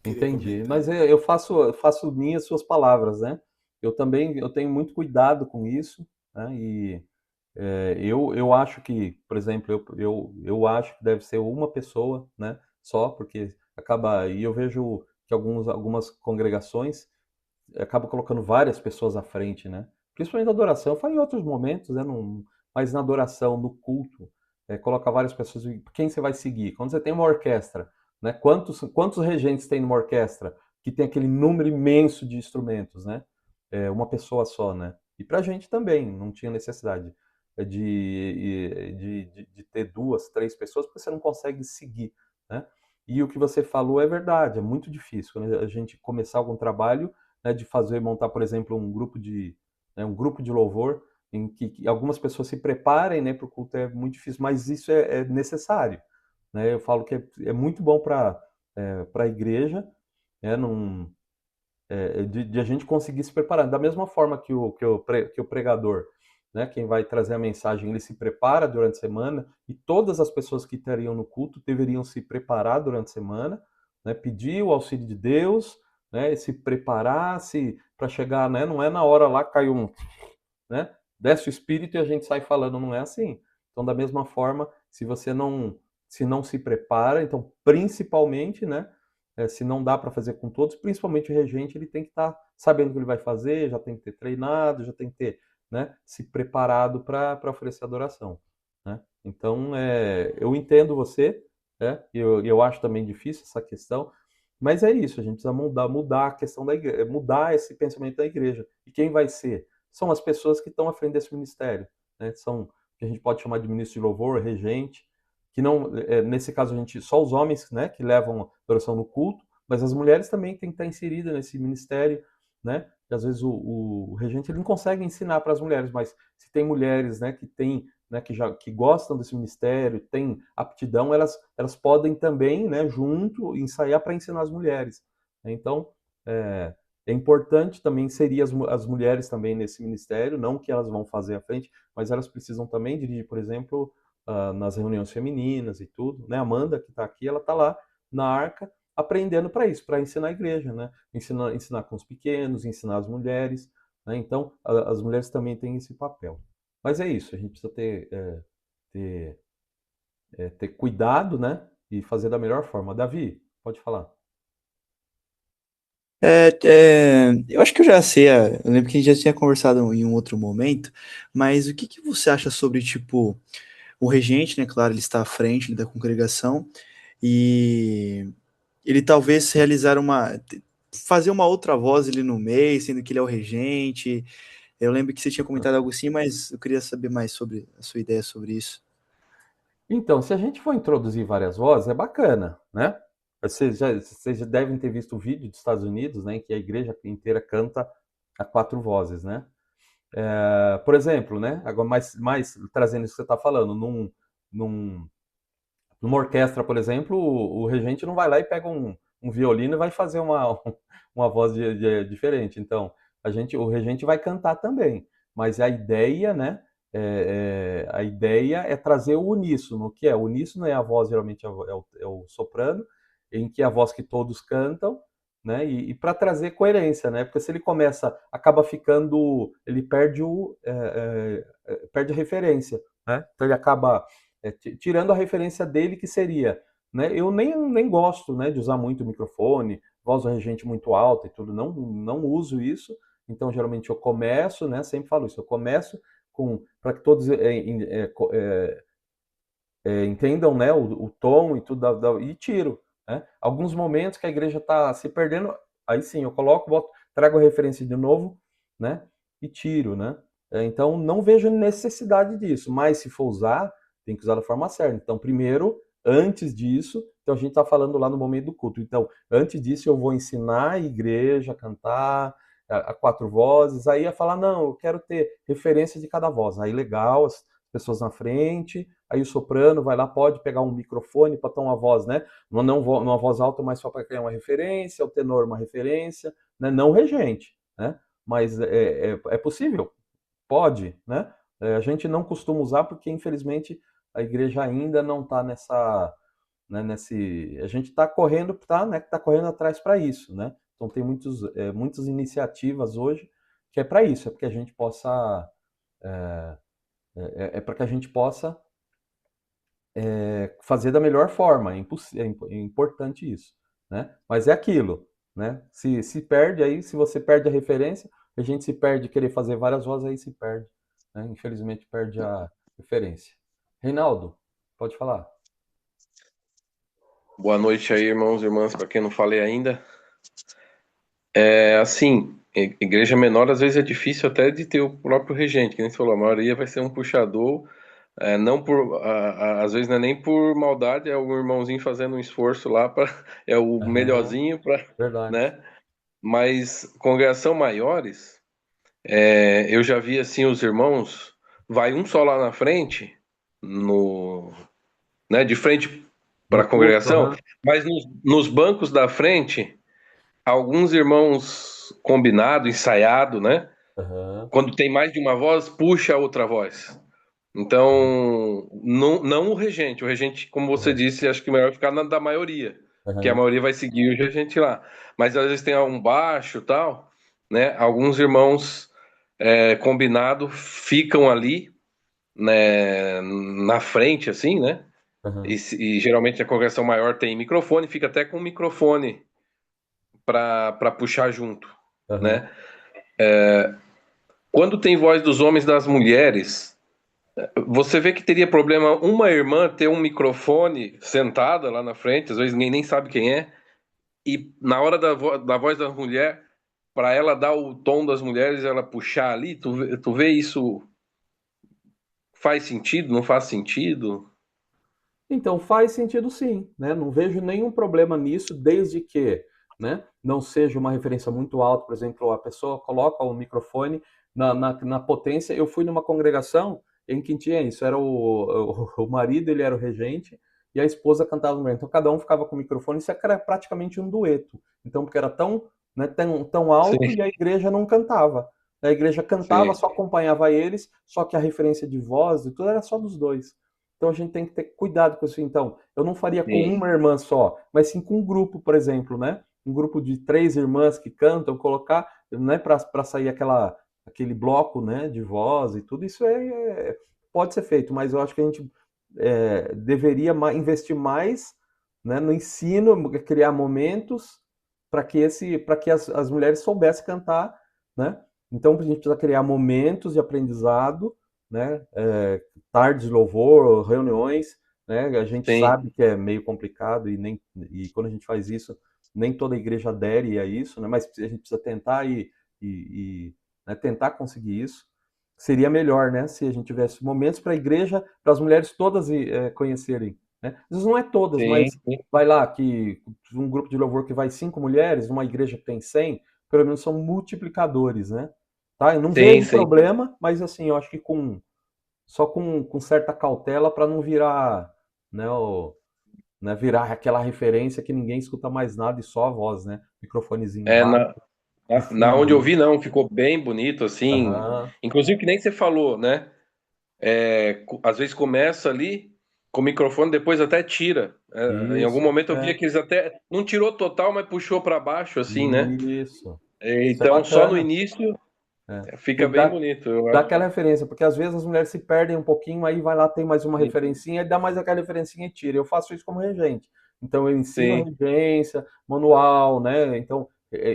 queria entendi. comentar. Mas eu faço minhas suas palavras, né? Eu tenho muito cuidado com isso, né? E eu acho que, por exemplo, eu acho que deve ser uma pessoa, né? Só, porque acaba. E eu vejo que algumas congregações acaba colocando várias pessoas à frente, né? Principalmente na adoração, eu falo em outros momentos, né? Mas na adoração, no culto, coloca várias pessoas. Quem você vai seguir? Quando você tem uma orquestra, né? Quantos regentes tem numa orquestra que tem aquele número imenso de instrumentos, né? Uma pessoa só, né? E pra gente também, não tinha necessidade de ter duas, três pessoas, porque você não consegue seguir, né? E o que você falou é verdade, é muito difícil. Quando a gente começar algum trabalho, né, de fazer, montar, por exemplo, um grupo de louvor, em que algumas pessoas se preparem, né, para o culto é muito difícil, mas isso é necessário. Né? Eu falo que é muito bom para a igreja, né, de a gente conseguir se preparar. Da mesma forma que o pregador, né, quem vai trazer a mensagem, ele se prepara durante a semana, e todas as pessoas que estariam no culto deveriam se preparar durante a semana, né, pedir o auxílio de Deus, né, se preparar para chegar, né, não é na hora lá caiu né, desce o espírito e a gente sai falando, não é assim. Então, da mesma forma, se não se prepara, então principalmente, né, se não dá para fazer com todos, principalmente o regente, ele tem que estar sabendo o que ele vai fazer, já tem que ter treinado, já tem que ter, né, se preparado para oferecer adoração, né? Então, eu entendo você, né, e eu acho também difícil essa questão, mas é isso, a gente precisa mudar a questão da igreja, mudar esse pensamento da igreja. E quem vai ser? São as pessoas que estão à frente desse ministério, né? São que a gente pode chamar de ministro de louvor, regente, que não, nesse caso a gente só os homens, né, que levam a adoração no culto, mas as mulheres também têm que estar inseridas nesse ministério, né? E às vezes o regente ele não consegue ensinar para as mulheres, mas se tem mulheres, né, que tem, né, que gostam desse ministério, têm aptidão, elas podem também, né, junto ensaiar para ensinar as mulheres. Então, é, é importante também inserir as mulheres também nesse ministério, não que elas vão fazer à frente, mas elas precisam também dirigir, por exemplo, nas reuniões femininas e tudo, né? A Amanda, que está aqui, ela está lá na arca aprendendo para isso, para ensinar a igreja, né? Ensinar com os pequenos, ensinar as mulheres, né? Então, as mulheres também têm esse papel. Mas é isso, a gente precisa ter, ter cuidado, né? E fazer da melhor forma. Davi, pode falar. Eu acho que eu já sei, eu lembro que a gente já tinha conversado em um outro momento, mas o que que você acha sobre, tipo, o regente, né, claro, ele está à frente da congregação, e ele talvez fazer uma outra voz ali no meio, sendo que ele é o regente. Eu lembro que você tinha comentado algo assim, mas eu queria saber mais sobre a sua ideia sobre isso. Então, se a gente for introduzir várias vozes, é bacana, né? Vocês já devem ter visto o vídeo dos Estados Unidos, né, em que a igreja inteira canta a quatro vozes, né? Por exemplo, né? Agora mais trazendo isso que você está falando, num, numa orquestra, por exemplo, o regente não vai lá e pega um violino e vai fazer uma voz diferente. Então, o regente vai cantar também, mas a ideia, né? A ideia é trazer o uníssono. O que é? O uníssono é a voz, geralmente é o soprano, em que é a voz que todos cantam, né? E para trazer coerência, né? Porque se ele acaba ficando, ele perde a referência, né? Então ele acaba tirando a referência dele, que seria, né? Eu nem gosto, né, de usar muito o microfone, voz do regente muito alta e tudo, não uso isso. Então, geralmente eu começo, né? Sempre falo isso, eu começo para que todos entendam, né, o tom e tudo, e tiro, né? Alguns momentos que a igreja está se perdendo, aí sim eu coloco, trago a referência de novo, né, e tiro, né? Então não vejo necessidade disso, mas se for usar, tem que usar da forma certa. Então, primeiro, antes disso, então a gente está falando lá no momento do culto. Então, antes disso, eu vou ensinar a igreja a cantar a quatro vozes. Aí ia falar, não, eu quero ter referência de cada voz. Aí legal, as pessoas na frente. Aí o soprano vai lá, pode pegar um microfone para ter uma voz, né? Não uma voz alta, mas só para criar uma referência, o tenor uma referência, né? Não regente, né? Mas é possível, pode, né? A gente não costuma usar porque, infelizmente, a igreja ainda não está né, a gente está correndo, tá correndo atrás para isso, né? Então tem muitas iniciativas hoje que é para isso, é porque a gente possa, para que a gente possa fazer da melhor forma. É importante isso, né? Mas é aquilo. né? Se perde aí, se você perde a referência, a gente se perde querer fazer várias vozes, aí se perde, né? Infelizmente perde a referência. Reinaldo, pode falar. Boa noite aí, irmãos e irmãs, para quem não falei ainda. É assim, igreja menor às vezes é difícil até de ter o próprio regente, que nem você falou, a maioria vai ser um puxador, não por, às vezes não é nem por maldade, é o irmãozinho fazendo um esforço lá para, é o Aham, melhorzinho para, verdade. né? Mas congregação maiores, eu já vi assim os irmãos, vai um só lá na frente, no, né, de frente para No a culto, congregação, aham, mas nos bancos da frente alguns irmãos combinado, ensaiado, né? aham, Quando tem mais de uma voz, puxa a outra voz. aham, Então, não o regente, como você aham, disse, acho que é melhor ficar na da maioria, que a aham, maioria vai seguir o regente lá. Mas às vezes tem um baixo e tal, né? Alguns irmãos combinado ficam ali, né, na frente, assim, né? aham, E geralmente a congregação maior tem microfone, fica até com microfone para puxar junto, aham. né? Quando tem voz dos homens e das mulheres, você vê que teria problema uma irmã ter um microfone sentada lá na frente, às vezes ninguém nem sabe quem é, e na hora da voz da mulher, para ela dar o tom das mulheres, ela puxar ali, tu vê isso faz sentido, não faz sentido? Então faz sentido sim, né? Não vejo nenhum problema nisso, desde que, né, não seja uma referência muito alta, por exemplo, a pessoa coloca o microfone na potência. Eu fui numa congregação em que tinha isso, era o marido, ele era o regente, e a esposa cantava no meio. Então cada um ficava com o microfone, isso era praticamente um dueto. Então, porque era tão, né, tão Sim, alto e a igreja não cantava. A igreja cantava, sim, só acompanhava eles, só que a referência de voz e tudo era só dos dois. Então a gente tem que ter cuidado com isso. Então, eu não faria com sim, uma irmã só, mas sim com um grupo, por exemplo, né? Um grupo de 3 irmãs que cantam, colocar, né, para sair aquele bloco, né, de voz e tudo. Isso pode ser feito, mas eu acho que a gente deveria investir mais, né, no ensino, criar momentos para que as mulheres soubessem cantar, né? Então a gente precisa criar momentos de aprendizado, né? Tardes de louvor, reuniões, né? A gente sim, sabe que é meio complicado e quando a gente faz isso, nem toda igreja adere a isso, né? Mas a gente precisa tentar né, tentar conseguir isso. Seria melhor, né? Se a gente tivesse momentos para a igreja, para as mulheres todas conhecerem, né? Às vezes não é todas, sim, mas vai lá que um grupo de louvor que vai 5 mulheres, numa igreja que tem 100, pelo menos são multiplicadores, né? Tá? Eu não sim, vejo sim. problema, mas assim, eu acho que só com certa cautela para não virar, né, né, virar aquela referência que ninguém escuta mais nada e só a voz, né? Microfonezinho É, baixo, na, de na fundo, onde eu né? vi, não, ficou bem bonito, assim. Aham, Inclusive, que nem você falou, né? Às vezes começa ali com o microfone, depois até tira. Em algum isso, momento eu via que eles até não tirou total, mas puxou para baixo, assim, né? isso. Isso é Então só no bacana. início Que fica bem dá, bonito, eu dá acho. aquela referência, porque às vezes as mulheres se perdem um pouquinho, aí vai lá, tem mais uma Sim, referencinha, e dá mais aquela referencinha e tira. Eu faço isso como regente. Então eu ensino a sim, regência, manual, né? Então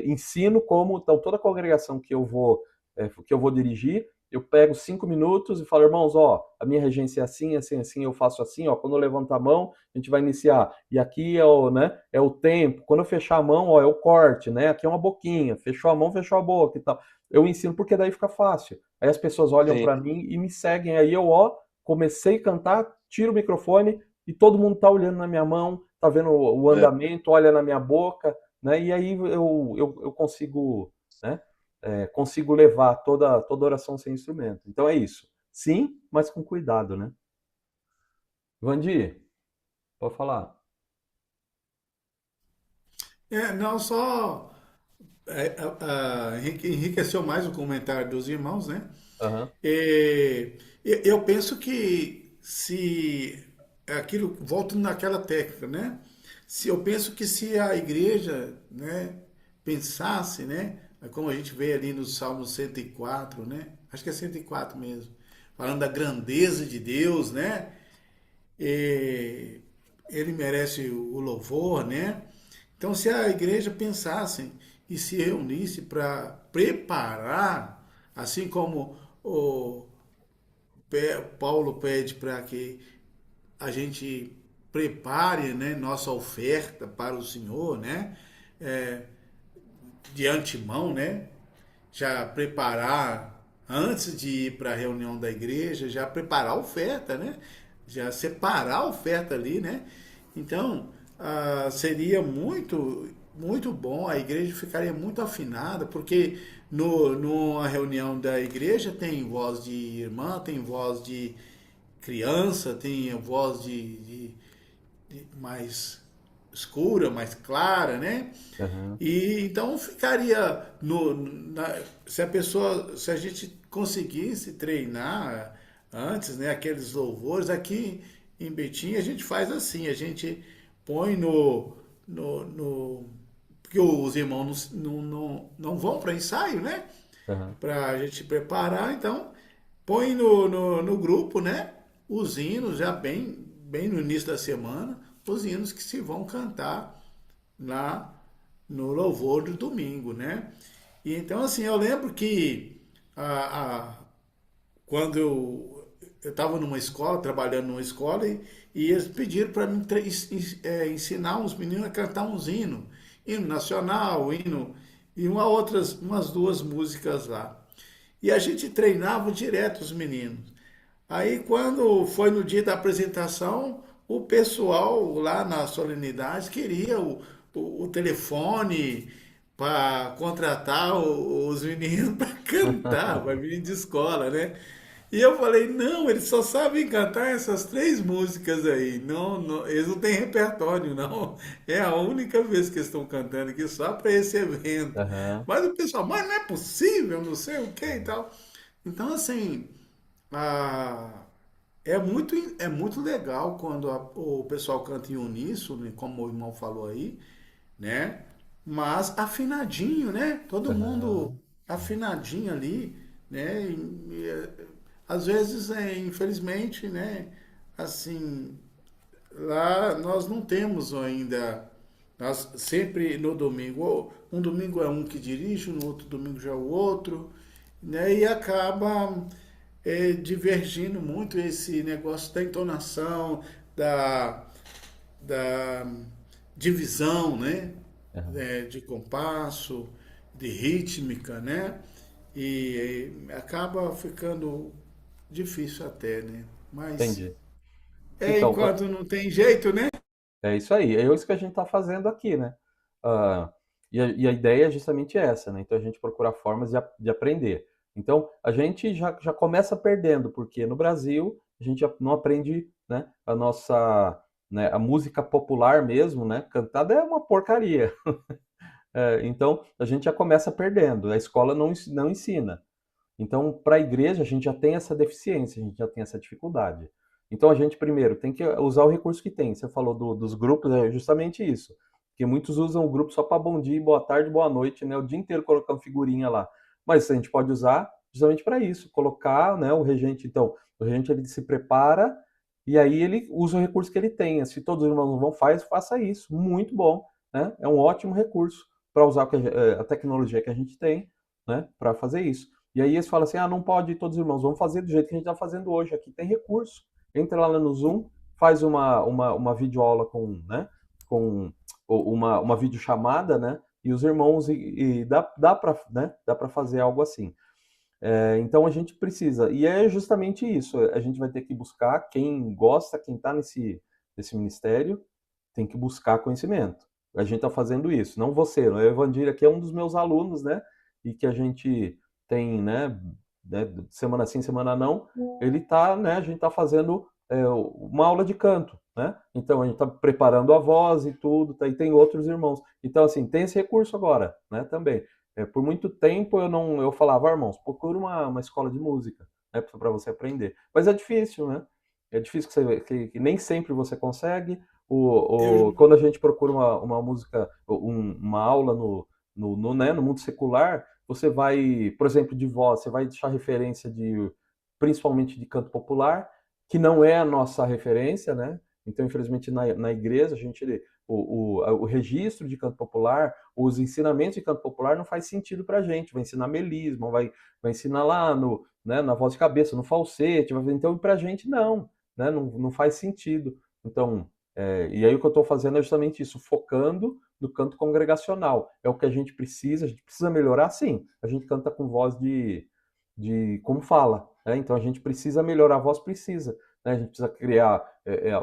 ensino como, então toda congregação que eu vou dirigir, eu pego 5 minutos e falo, irmãos, ó, a minha regência é assim, assim, assim, eu faço assim, ó, quando eu levanto a mão, a gente vai iniciar. E aqui né, é o tempo. Quando eu fechar a mão, ó, é o corte, né? Aqui é uma boquinha. Fechou a mão, fechou a boca e tal. Eu ensino porque daí fica fácil. Aí as pessoas olham sim, para mim e me seguem. Aí eu, ó, comecei a cantar, tiro o microfone e todo mundo tá olhando na minha mão, tá vendo o é, andamento, olha na minha boca, né? E aí eu consigo, né? Consigo levar toda oração sem instrumento. Então é isso. Sim, mas com cuidado, né? Vandi, pode falar. Não, só enriqueceu mais o comentário dos irmãos, né? Aham. Eu penso que se aquilo, volto naquela técnica, né? Se eu penso que se a igreja, né, pensasse, né, como a gente vê ali no Salmo 104, né? Acho que é 104 mesmo, falando da grandeza de Deus, né? E ele merece o louvor, né? Então, se a igreja pensasse e se reunisse para preparar, assim como o Paulo pede para que a gente prepare, né, nossa oferta para o Senhor, né, é, de antemão, né, já preparar antes de ir para a reunião da igreja, já preparar a oferta, né, já separar a oferta ali, né. Então, seria muito bom, a igreja ficaria muito afinada, porque numa reunião da igreja tem voz de irmã, tem voz de criança, tem voz de mais escura, mais clara, né? Aham. E então ficaria se a pessoa, se a gente conseguisse treinar antes, né, aqueles louvores aqui em Betim, a gente faz assim, a gente põe porque os irmãos não vão para ensaio, né? Aham. Para a gente preparar, então põe no grupo, né? Os hinos já bem no início da semana, os hinos que se vão cantar lá no louvor do domingo, né? E então, assim, eu lembro que quando eu estava numa escola, trabalhando numa escola, e eles pediram para mim ensinar uns meninos a cantar uns hinos, hino nacional, hino e umas duas músicas lá. E a gente treinava direto os meninos. Aí quando foi no dia da apresentação, o pessoal lá na solenidade queria o telefone para contratar os meninos para cantar, para menino de escola, né? E eu falei, não, eles só sabem cantar essas três músicas aí. Não, eles não têm repertório, não. É a única vez que eles estão cantando aqui só para esse evento. Aham. Mas o pessoal, mas não é possível, não sei o que e tal. Então, assim, a, é muito legal quando o pessoal canta em uníssono, como o irmão falou aí, né? Mas afinadinho, né? Todo mundo Aham. afinadinho ali, né? Às vezes, infelizmente, né? Assim, lá nós não temos ainda. Nós sempre no domingo, um domingo é um que dirige, no outro domingo já é o outro, né? E acaba divergindo muito esse negócio da entonação, da, da divisão, né? Aham. De compasso, de rítmica, né? E acaba ficando difícil até, né? Mas Entendi. é Então, enquanto não tem jeito, né? é isso aí. É isso que a gente está fazendo aqui, né? Ah, e a ideia é justamente essa, né? Então a gente procurar formas de aprender. Então a gente já começa perdendo, porque no Brasil a gente já não aprende, né, a nossa, né, a música popular mesmo, né? Cantada é uma porcaria. Então a gente já começa perdendo. A escola não ensina. Então, para a igreja, a gente já tem essa deficiência, a gente já tem essa dificuldade. Então, a gente, primeiro, tem que usar o recurso que tem. Você falou dos grupos, é justamente isso. Porque muitos usam o grupo só para bom dia, boa tarde, boa noite, né? O dia inteiro colocando figurinha lá. Mas a gente pode usar justamente para isso. Colocar, né, o regente, então, o regente ele se prepara e aí ele usa o recurso que ele tem. Se todos os irmãos vão, faça isso. Muito bom, né? É um ótimo recurso para usar a tecnologia que a gente tem, né, para fazer isso. E aí eles falam assim, não pode ir todos os irmãos, vamos fazer do jeito que a gente está fazendo hoje, aqui tem recurso. Entra lá no Zoom, faz uma videoaula né, com uma videochamada, né, e os irmãos, e dá para, né, dá para fazer algo assim. Então a gente precisa, e é justamente isso, a gente vai ter que buscar quem gosta, quem está nesse ministério, tem que buscar conhecimento. A gente está fazendo isso, não você, o Evandir aqui é um dos meus alunos, né, e que a gente tem, né, semana sim, semana não, ele tá, né, a gente está fazendo uma aula de canto, né, então a gente está preparando a voz e tudo, tá, e tem outros irmãos, então assim, tem esse recurso agora, né, também. Por muito tempo eu falava, irmãos, procura uma escola de música, né, para você aprender. Mas é difícil, né? É difícil que nem sempre você consegue. Eu, Quando a gente procura uma música, uma aula né, no mundo secular, você vai, por exemplo, de voz, você vai deixar referência principalmente de canto popular, que não é a nossa referência, né? Então, infelizmente, na igreja, a gente o registro de canto popular, os ensinamentos de canto popular não faz sentido para a gente. Vai ensinar melisma, vai ensinar lá no, né, na voz de cabeça, no falsete, então para a gente não, né, não faz sentido. Então, e aí o que eu estou fazendo é justamente isso, focando no canto congregacional. É o que a gente precisa melhorar, sim. A gente canta com voz de como fala, né? Então a gente precisa melhorar a voz, precisa. Né? A gente precisa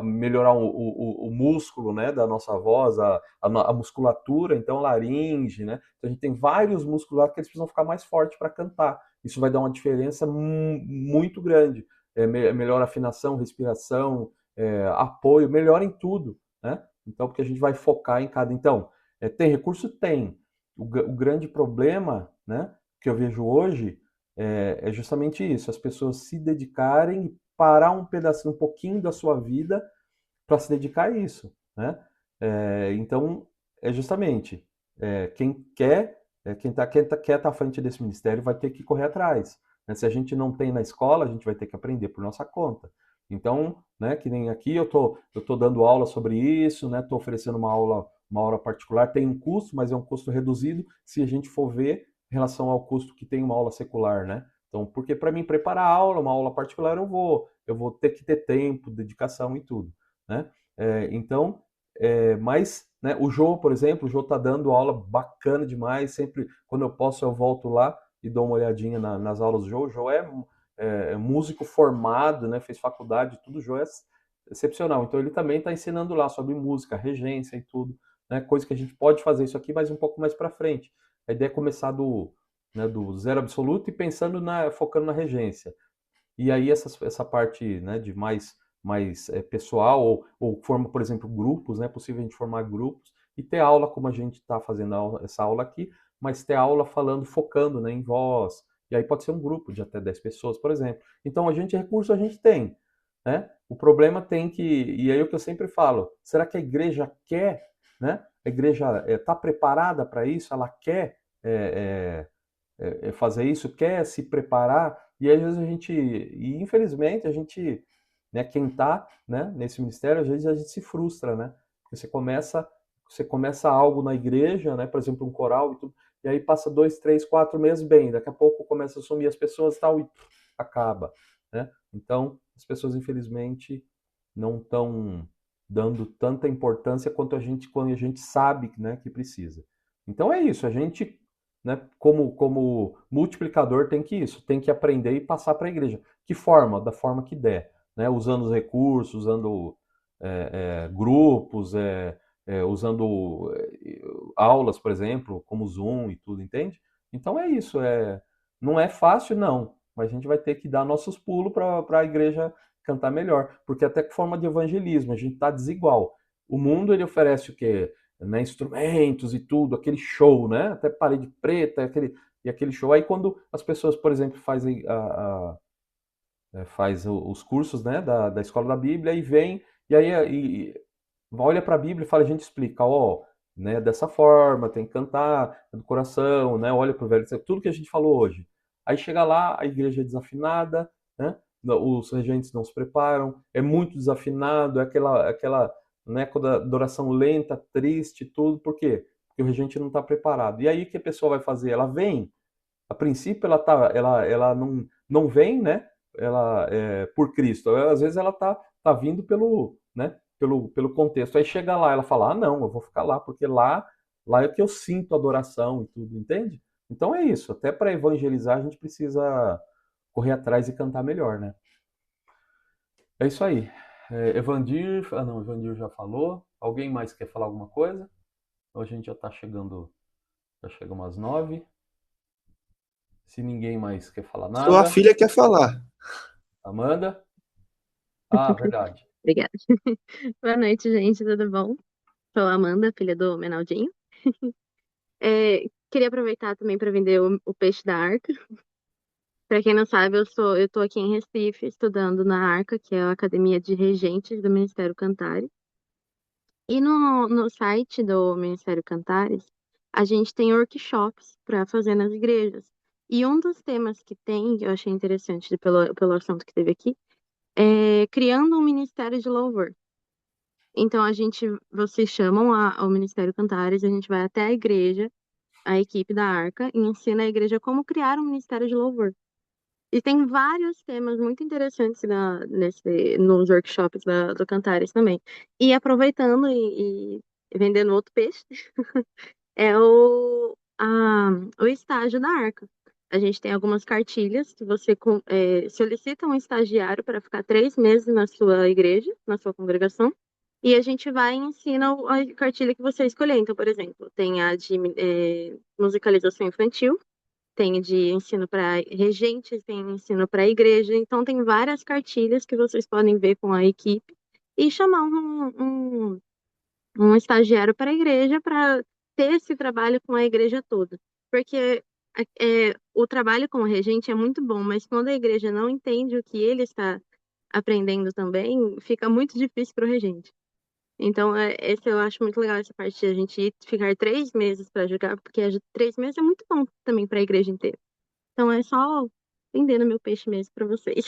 melhorar o músculo, né, da nossa voz, a musculatura, então laringe, né? Então a gente tem vários músculos lá que eles precisam ficar mais fortes para cantar. Isso vai dar uma diferença muito grande. Melhora a afinação, respiração, apoio, melhora em tudo, né? Então, porque a gente vai focar em cada. Então, tem recurso? Tem. O grande problema, né, que eu vejo hoje é justamente isso: as pessoas se dedicarem e parar um pedacinho, um pouquinho da sua vida para se dedicar a isso, né? Então, é justamente quem quer, quer estar à frente desse ministério vai ter que correr atrás. Né? Se a gente não tem na escola, a gente vai ter que aprender por nossa conta. Então, né, que nem aqui eu tô dando aula sobre isso, né? Estou oferecendo uma aula particular, tem um custo, mas é um custo reduzido se a gente for ver em relação ao custo que tem uma aula secular, né? Então, porque para mim preparar a aula, uma aula particular, eu vou ter que ter tempo, dedicação e tudo, né? Então, mas, né, o Jô, por exemplo, o Jô tá dando aula bacana demais, sempre, quando eu posso, eu volto lá e dou uma olhadinha nas aulas do Jô. O Jô é músico formado, né, fez faculdade, tudo. O Jô é excepcional. Então, ele também está ensinando lá sobre música, regência e tudo, né, coisa que a gente pode fazer isso aqui, mas um pouco mais para frente. A ideia é começar do zero absoluto e pensando focando na regência. E aí essa parte, né, de mais pessoal, ou forma, por exemplo, grupos, né? É possível a gente formar grupos e ter aula como a gente está fazendo essa aula aqui, mas ter aula falando, focando, né, em voz. E aí pode ser um grupo de até 10 pessoas, por exemplo. Então recurso a gente tem, né? O problema e aí é o que eu sempre falo, será que a igreja quer, né? A igreja está preparada para isso? Ela quer fazer isso, quer se preparar, e às vezes e infelizmente a gente, né, quem está, né, nesse ministério, às vezes a gente se frustra, né? Porque você começa algo na igreja, né, por exemplo, um coral e tudo, e aí passa 2, 3, 4 meses bem, daqui a pouco começa a sumir as pessoas e tal, e acaba, né? Então, as pessoas infelizmente não estão dando tanta importância quando a gente sabe, né, que precisa. Então é isso, a gente, né, como multiplicador tem que aprender e passar para a igreja. Que forma? Da forma que der, né? Usando os recursos, usando grupos, usando aulas, por exemplo, como Zoom e tudo, entende? Então é isso. Não é fácil, não, mas a gente vai ter que dar nossos pulos para a igreja cantar melhor, porque até que forma de evangelismo, a gente está desigual. O mundo ele oferece o quê? Né, instrumentos e tudo, aquele show, né? Até parede preta, aquele show. Aí quando as pessoas, por exemplo, faz os cursos, né, da escola da Bíblia e vem e aí olha para a Bíblia e fala, a gente explica, ó, né, dessa forma, tem que cantar do coração, né? Olha para o Velho Testamento, tudo que a gente falou hoje. Aí chega lá, a igreja é desafinada, né? Os regentes não se preparam, é muito desafinado, é aquela né, quando a adoração lenta, triste, tudo, por quê? Porque o regente não está preparado. E aí o que a pessoa vai fazer? Ela vem, a princípio ela não vem, né? Ela por Cristo. Às vezes ela tá vindo né, pelo contexto. Aí chega lá, ela fala: "Ah, não, eu vou ficar lá porque lá é que eu sinto adoração e tudo", entende? Então é isso. Até para evangelizar a gente precisa correr atrás e cantar melhor, né? É isso aí. Evandir, não, Evandir já falou. Alguém mais quer falar alguma coisa? Hoje a gente já chega umas 9. Se ninguém mais quer falar Sua nada, filha quer falar. Amanda? Ah, verdade. Obrigada. Boa noite, gente, tudo bom? Sou a Amanda, filha do Menaldinho. Queria aproveitar também para vender o peixe da Arca. Para quem não sabe, eu tô aqui em Recife estudando na Arca, que é a Academia de Regentes do Ministério Cantares. E no site do Ministério Cantares, a gente tem workshops para fazer nas igrejas. E um dos temas que tem, que eu achei interessante pelo assunto que teve aqui, é criando um ministério de louvor. Então vocês chamam ao Ministério Cantares, a gente vai até a igreja, a equipe da Arca, e ensina a igreja como criar um ministério de louvor. E tem vários temas muito interessantes nos workshops do Cantares também. E aproveitando e vendendo outro peixe, é o estágio da Arca. A gente tem algumas cartilhas que você solicita um estagiário para ficar 3 meses na sua igreja, na sua congregação, e a gente vai e ensina a cartilha que você escolher. Então, por exemplo, tem a de musicalização infantil, tem de ensino para regentes, tem ensino para igreja. Então, tem várias cartilhas que vocês podem ver com a equipe e chamar um estagiário para a igreja para ter esse trabalho com a igreja toda. Porque o trabalho com o regente é muito bom, mas quando a igreja não entende o que ele está aprendendo também, fica muito difícil para o regente. Então, esse eu acho muito legal, essa parte de a gente ficar 3 meses para jogar, porque 3 meses é muito bom também para a igreja inteira. Então, é só vendendo meu peixe mesmo para vocês.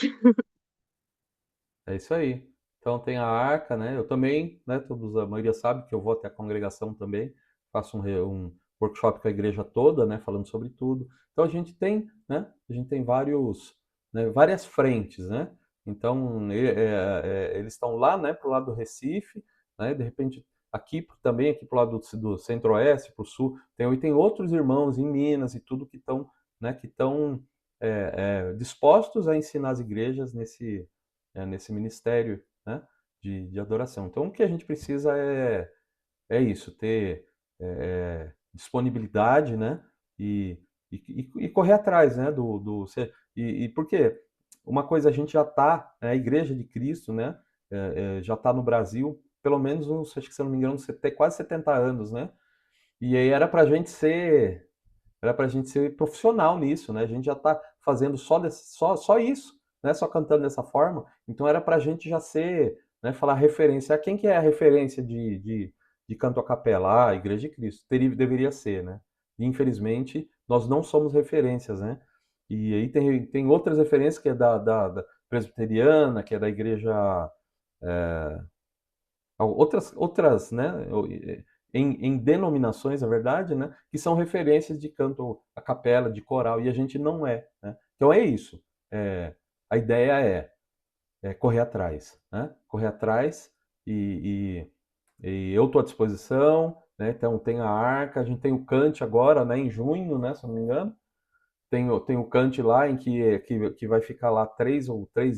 É isso aí. Então tem a arca, né? Eu também, né? A maioria sabe que eu vou até a congregação também, faço um workshop com a igreja toda, né? Falando sobre tudo. Então a gente tem, né? A gente tem várias frentes, né? Então eles estão lá, né? Pro lado do Recife, né? De repente também aqui pro lado do Centro-Oeste, pro Sul, tem outros irmãos em Minas e tudo que estão, né? Que estão dispostos a ensinar as igrejas nesse ministério, né, de adoração. Então, o que a gente precisa é isso, ter disponibilidade, né, e correr atrás, né, e porque uma coisa a gente já está, né, a Igreja de Cristo, né, já está no Brasil, pelo menos acho que se eu não me engano, quase 70 anos, né, e aí era para a gente ser profissional nisso, né? A gente já está fazendo só isso, né? Só cantando dessa forma. Então era para a gente já ser, né? Falar referência. Quem que é a referência de canto a capela? Ah, a Igreja de Cristo. Deveria ser, né? E, infelizmente, nós não somos referências, né? E aí tem outras referências que é da presbiteriana, que é da igreja outras, né, em denominações, na verdade, né, que são referências de canto a capela, de coral, e a gente não é, né? Então é isso. A ideia é correr atrás, né? Correr atrás e eu estou à disposição, né? Então tem a Arca, a gente tem o Cante agora, né, em junho, né, se eu não me engano. Tem o Cante lá que vai ficar lá 3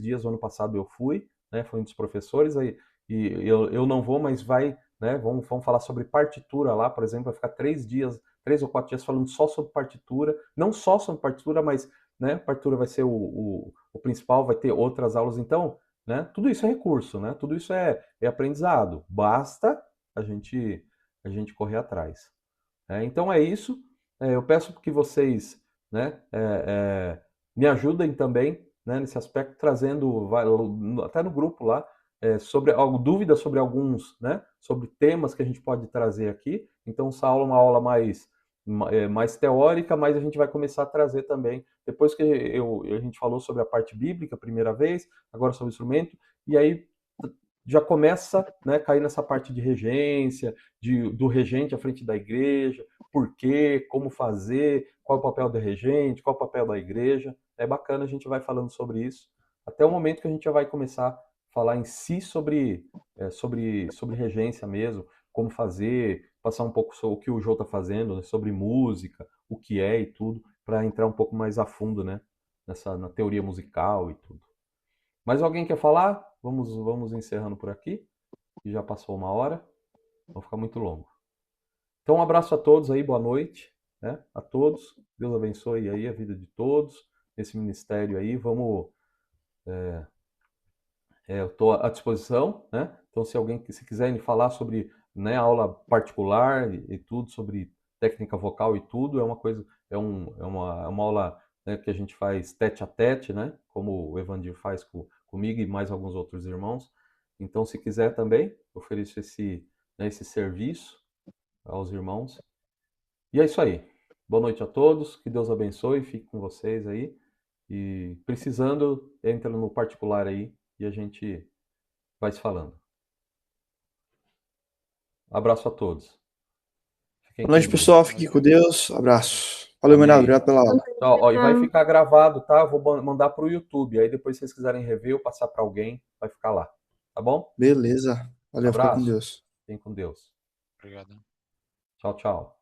dias. O ano passado eu fui, né? Foi um dos professores aí e eu não vou, mas vai, né? Vamos falar sobre partitura lá, por exemplo, vai ficar 3 dias, 3 ou 4 dias falando só sobre partitura, não só sobre partitura, mas, né? Partitura vai ser o principal, vai ter outras aulas, então, né? Tudo isso é recurso, né? Tudo isso é aprendizado. Basta a gente correr atrás. Então é isso. Eu peço que vocês, né, me ajudem também, né, nesse aspecto, trazendo até no grupo lá sobre dúvidas sobre alguns, né, sobre temas que a gente pode trazer aqui. Então essa aula é uma aula mais teórica, mas a gente vai começar a trazer também depois que a gente falou sobre a parte bíblica a primeira vez, agora sobre o instrumento, e aí já começa, né, a cair nessa parte de regência, do regente à frente da igreja, por quê, como fazer, qual é o papel do regente, qual é o papel da igreja. É bacana, a gente vai falando sobre isso, até o momento que a gente já vai começar a falar em si sobre regência mesmo, como fazer, passar um pouco sobre o que o Jô está fazendo, né, sobre música, o que é e tudo, para entrar um pouco mais a fundo, né, na teoria musical e tudo. Mais alguém quer falar? Vamos encerrando por aqui, que já passou 1 hora, não ficar muito longo. Então, um abraço a todos aí, boa noite, né? A todos. Deus abençoe aí a vida de todos, esse ministério aí. Eu estou à disposição, né? Então, se quiserem falar sobre, né, aula particular e tudo, sobre técnica vocal e tudo, é uma coisa, é uma aula, né, que a gente faz tete a tete, né? Como o Evandir faz comigo e mais alguns outros irmãos. Então, se quiser também, ofereço esse serviço aos irmãos. E é isso aí. Boa noite a todos, que Deus abençoe, fique com vocês aí. E precisando, entra no particular aí e a gente vai se falando. Abraço a todos. Fiquem Boa com noite, Deus. pessoal. Fique com Deus. Abraço. Valeu, Amém. Renato. Obrigado pela aula. Ó, e vai Tchau. ficar gravado, tá? Eu vou mandar pro YouTube. Aí depois, se vocês quiserem rever ou passar para alguém, vai ficar lá. Tá bom? Beleza. Valeu, fica com Abraço. Deus. Fiquem com Deus. Obrigado. Tchau, tchau.